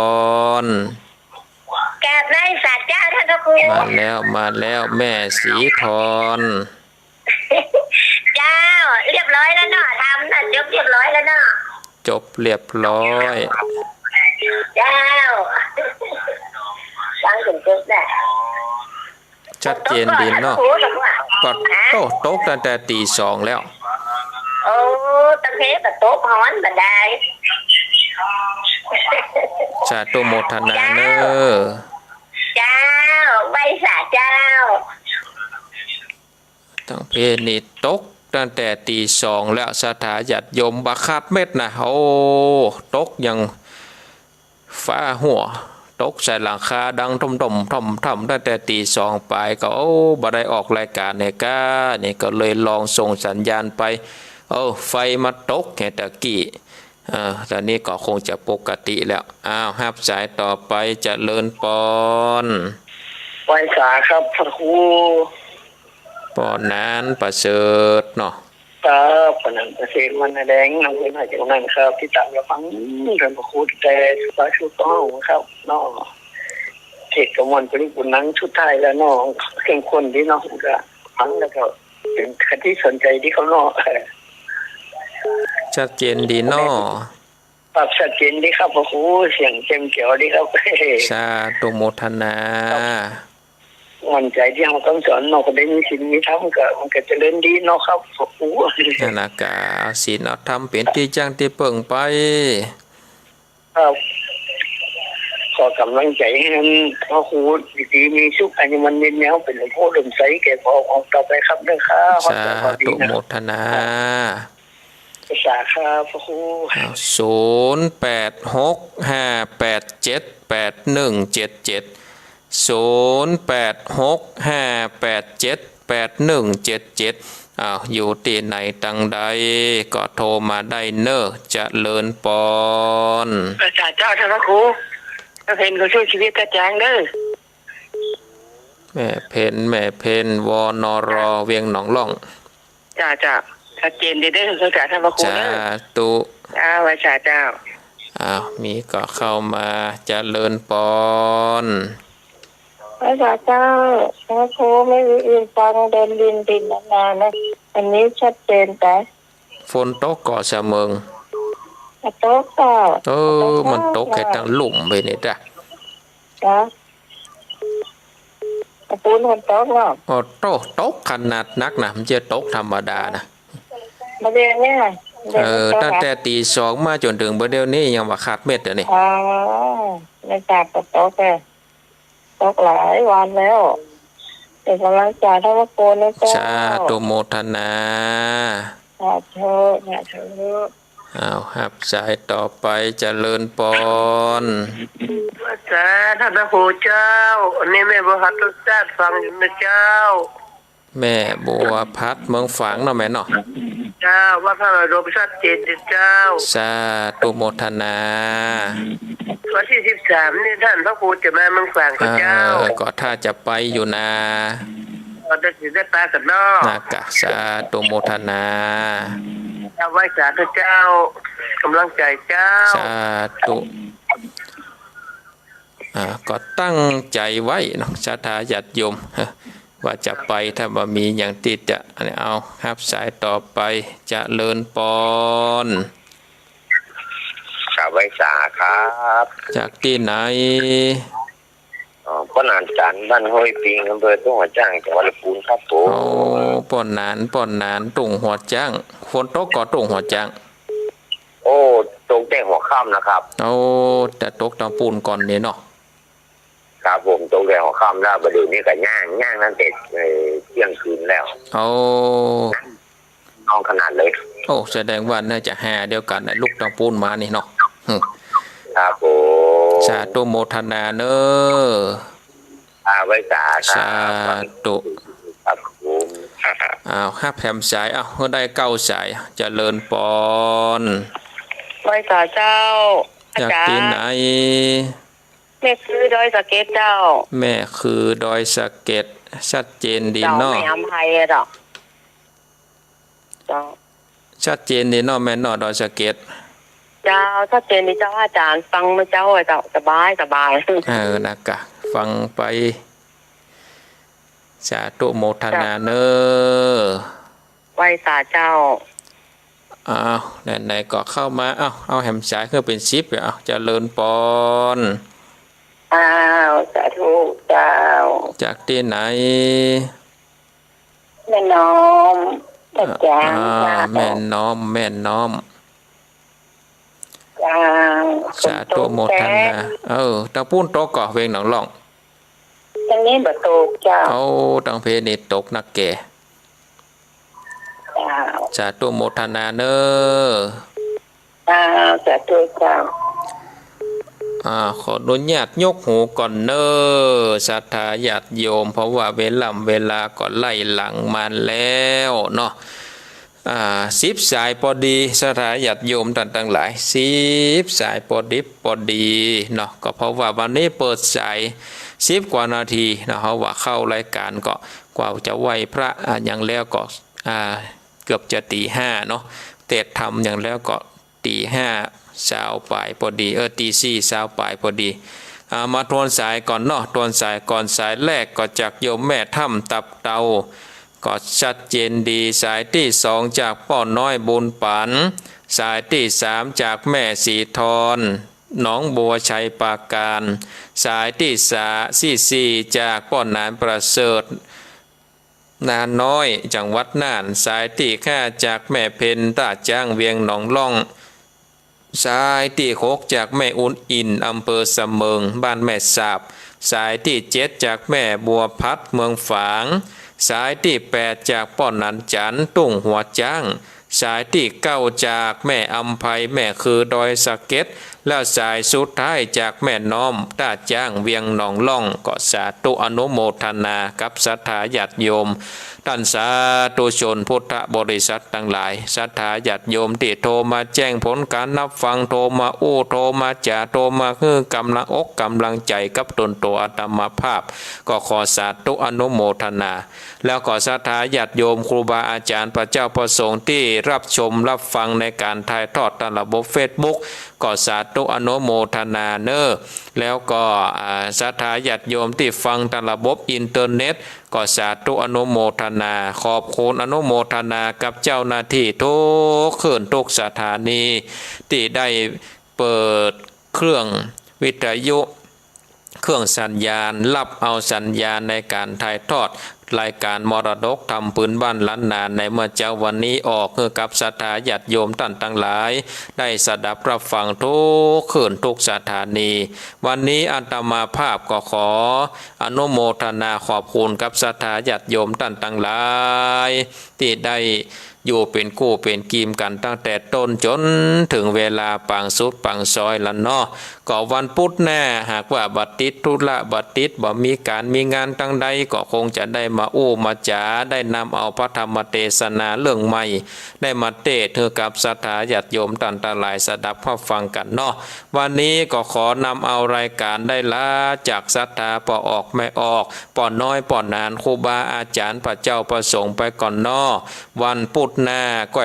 นกราบนายศาสตร์เจ้าท่านครูมาแล้วแม่สีทอนเจ้าเรียบร้อยแล้วเนาะทำน่ะจบเรียบร้อยแล้วเนาะจบเรียบร้อยเจ้าฟังถึงจบได้ชัดเจนดีเนาะก็โต๊ะตั้งแต่ตี 2แล้วตะเพ บโต๊ะฮ้อนบันได สาธุโมทนาเนอ เจ้าใบสาเจ้า ทั้งเพศนี่ตกตั้งแต่ตีสองแล้วสถาญาติโยมบักคาดเม็ดนะโอ้ตกยังฟ้าหัวตกใส่หลังคาดังท่มตั้งแต่ตีสองไปก็บ่ได้ออกรายการเนี่ยก้านี่ก็เลยลองส่งสัญญาณไปไฟมาตกแค่ตะกี้ตอนนี้ก็คงจะปกติแล้วฮับสายต่อไปเจริญปอน ไหว้สาครับพระครู ปอนนั้นประเสริฐเนาะ ครับปนันเกษตรมันแดงนำเงินให้จากนั้นครับที่ตามเราฟังท่านพระครูแต่สาชุดต้องครับเนาะเทศกมลปริบุญนั้นชุดไทยแล้วเนาะเข้มข้นดีเนาะก็ฟังแล้วก็เป็นคติสนใจที่เขาเนาะ ชัดเจนดีเนาะ ปรับชัดเจนดีครับพระครูเสียงเต็มเกี่ยวดีครับ สาธุโมทนา มั่นใจที่เราต้องสอนเนาะก็ได้มีสิ่งมีธรรมก็มันก็เจริญดีเนาะครับพระครู นั่นนะกะเอาศีลเอาธรรมเป็นที่จ้างที่เปิ่งไป ครับขอกำลังใจให้พระครูดีๆมีสุขอันนี้มันเน้นแนวเป็นหลวงพ่อลมใสแก่พอออกต่อไปครับเด้อครับ สาธุโมทนา ภาษาครับพระครู 0865878177อยู่ที่ไหนตังใดก็โทรมาได้เนอะเจริญปอน ภาษาเจ้าท่านพระครูถ้าเห็นเขาช่วยชีวิตกระจางเด้อ แม่เพนวนรเวียงหนองล่อง จ้าชัดเจนดีเด้อภาษาท่านพระครู สา เด้อ ธุ ภาษาเจ้า มีก็เข้ามาเจริญปอน พระเจ้าพระครูไม่มีอื่นฟังเดินดินดินนานๆนะอันนี้ชัดเจนแต่ ฝนตกก่อเสมิง โต๊ะเจ้า มันตกแค่ตั้งหลุมไปนี่จ้ะ นะปูนคนโต๊ะเนาะ ตกขนาดนักนะมันจะตกธรรมดานะ มาเรียนเนี่ย ตั้งแต่ตีสองมาจนถึงเดี๋ยวนี้ยังว่าขาดเม็ดเลยนี่ ในจากกับโต๊ะแกโต๊ะหลายวันแล้วเป็นกำลังใจทั้งว่าโกนนะเจ้า สาธุโมทนา สาธุครับสายต่อไปเจริญปอน ภาษาท่านพระครูเจ้าอันนี้แม่บัวพัดตุศาสฟังอยู่นะเจ้า แม่บัวพัดเมืองฝางเนาะแม่เนาะ เจ้าว่าพระบรมชัดเจนเจ้า สาธุโมทนา วันที่13นี่ท่านพระครูจะมาเมืองฝางกับเจ้า ก็ถ้าจะไปอยู่นา เราจะสิได้ปลากันเนาะ นากะสาธุโมทนา เอาไว้สาธุเจ้ากำลังใจเจ้า สาธุก็ตั้งใจไว้เนาะศรัทธาญาติโยมว่าจะไปถ้าบ่มีอย่างติดจะเอาครับสายต่อไปจะเลินปอน สาไว้สาครับ จากที่ไหน ป้อนานจันบ้านห้วยปิงอำเภอตุ้งหัวจ้างจังหวัดลำพูนครับผม ป่อนนานตุ่งหัวจ้างฝนตกก็ตุ่งหัวจ้าง โอ้ตรงแต่หัวค่ำนะครับ แต่ตกตะปูนก่อนนี่เนาะ ครับผมตรงแต่หัวค่ำแล้วประเดี๋ยวนี้ก็ย่างนั่นเด็ดเที่ยงคืนแล้วน้องขนาดเลย แสดงว่าน่าจะหาเดียวกันไอ้ลูกตะปูนมานี่เนาะ ครับผม สาธุโมทนาเนอ ไว้สา สาธุ ครับผม ห้าแผ่มสายได้เก้าสายเจริญปอน ไว้สาเจ้า จากที่ไหน แม่คือดอยสะเก็ดเจ้า แม่คือดอยสะเก็ดชัดเจนดี เจ้า เนาะ ไม่อภัยหรอกเจ้า ชัดเจนดีเนาะแม่เนาะดอยสะเก็ด เจ้าถ้าเจนนี่เจ้าอาจารย์ฟังมาเจ้าเจ้าสบาย นะคะฟังไปสาธุโมทนาเนอ ไว้สาเจ้า ไหนๆก็เข้ามาเอาแหมสายเพื่อเป็นซิปเจริญปอน สาธุเจ้า จากที่ไหน แม่น้อมแต่แจ้ง แม่น้อม จ้า สาธุโมทนาตังปุ้นโตก่อเวงหนองล่อง ตอนนี้บ่ตกเจ้า เอาตังเพนี่ตกนักแก่ เจ้า สาธุโมทนาเนอ สาธุเจ้า ขออนุญาตยกหูก่อนเนอศรัทธาญาติโยมเพราะว่าเวลาก็ไล่หลังมันแล้วเนาะ10 สายพอดีศรัทธาญาติโยมท่านทั้งหลาย10 สายพอดีเนาะก็เพราะว่าวันนี้เปิดสาย10 กว่านาทีนะเพราะว่าเข้ารายการก็กว่าจะไหวพระอย่างแล้วก็เกือบจะตี 5เนาะเทศธรรมอย่างแล้วก็ตี 5 เช้าปลายพอดีตี 4เช้าปลายพอดีมาทวนสายก่อนเนาะทวนสายก่อนสายแรกก็จากโยมแม่ถ้ำตับเตาก็ชัดเจนดีสายที่2จากป้อน้อยบุญปันสายที่3จากแม่สีทรหนองบัวชัยปราการสายที่4จากป้อนานประเสริฐนาน้อยจังหวัดน่านสายที่5จากแม่เพนตาจ้างเวียงหนองล่องสายที่6จากแม่อุ่นอินอำเภอเสมิงบ้านแม่สาบสายที่7จากแม่บัวพัดเมืองฝางสายที่8จากป้อนนันจันตุ้งหัวจ้างสายที่9จากแม่อำไพแม่คือดอยสะเก็ดแล้วสายสุดท้ายจากแม่น้อมตาจ้างเวียงหนองล่องก็สาธุอนุโมทนากับศรัทธาญาติโยมท่านสาธุชนพุทธบริษัททั้งหลายศรัทธาญาติโยมที่โทรมาแจ้งผลการนับฟังโทรมาโทรมาจ่าโทรมาคือกำลังอกกำลังใจกับตนตัวอาตมาภาพก็ขอสาธุอนุโมทนาแล้วก็ศรัทธาญาติโยมครูบาอาจารย์พระเจ้าประสงค์ที่รับชมรับฟังในการถ่ายทอดทางระบบ Facebook ก็สาธุอนุโมทนาเนอแล้วก็ศรัทธาญาติโยมที่ฟังทางระบบอินเทอร์เน็ตก็สาธุอนุโมทนาขอบคุณอนุโมทนากับเจ้าหน้าที่ทุกคืนทุกสถานีที่ได้เปิดเครื่องวิทยุเครื่องสัญญาณรับเอาสัญญาณในการถ่ายทอดรายการมรดกธรรมพื้นบ้านล้านนาในเมื่อเจ้าวันนี้ออกคือกับศรัทธาญาติโยมท่านทั้งหลายได้สดับรับฟังทุกคืนทุกสถานีวันนี้อาตมาภาพก็ขออนุโมทนาขอบคุณกับศรัทธาญาติโยมท่านทั้งหลายที่ได้อยู่เป็นกู้เป็นกีมกันตั้งแต่ต้นจนถึงเวลาปังสุดปังซอยละเนาะก็วันพุธแน่หากว่าบัดติดธุระบัดติดบ่มีการมีงานตั้งใดก็คงจะได้มามาจ๋าได้นำเอาพระธรรมเทศนาเรื่องใหม่ได้มาเทศน์กับศรัทธาญาติโยมท่านทั้งหลายสดับรับฟังกันเนาะวันนี้ก็ขอนำเอารายการได้ละจากศรัทธาปอออกไม่ออกปอน้อยปอนานครูบาอาจารย์พระเจ้าประสงค์ไปก่อนเนาะวันพุธหน้าก็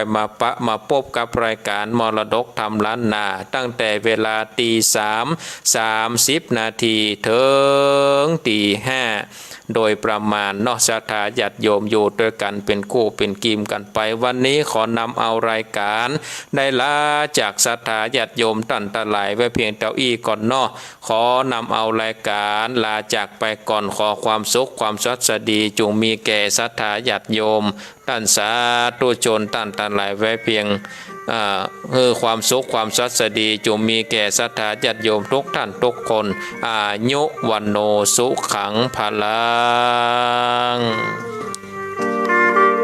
มาพบกับรายการมรดกธรรมล้านนาตั้งแต่เวลาตี 3:30 นาทีถึงตี 5โดยประมาณเนาะศรัทธาญาติโยมอยู่ด้วยกันเป็นคู่เป็นกีมกันไปวันนี้ขอนำเอารายการได้ลาจากศรัทธาญาติโยมท่านทั้งหลายไว้เพียงเท่าอี้ก่อนเนาะขอนำเอารายการลาจากไปก่อนขอความสุขความสวัสดีจงมีแก่ศรัทธาญาติโยมท่านสาธุชนท่านทั้งหลายไว้เพียงความสุขความสวัสดีจงมีแก่ศรัทธาญาติโยมทุกท่านทุกคนอายุวันโนสุขังพลัง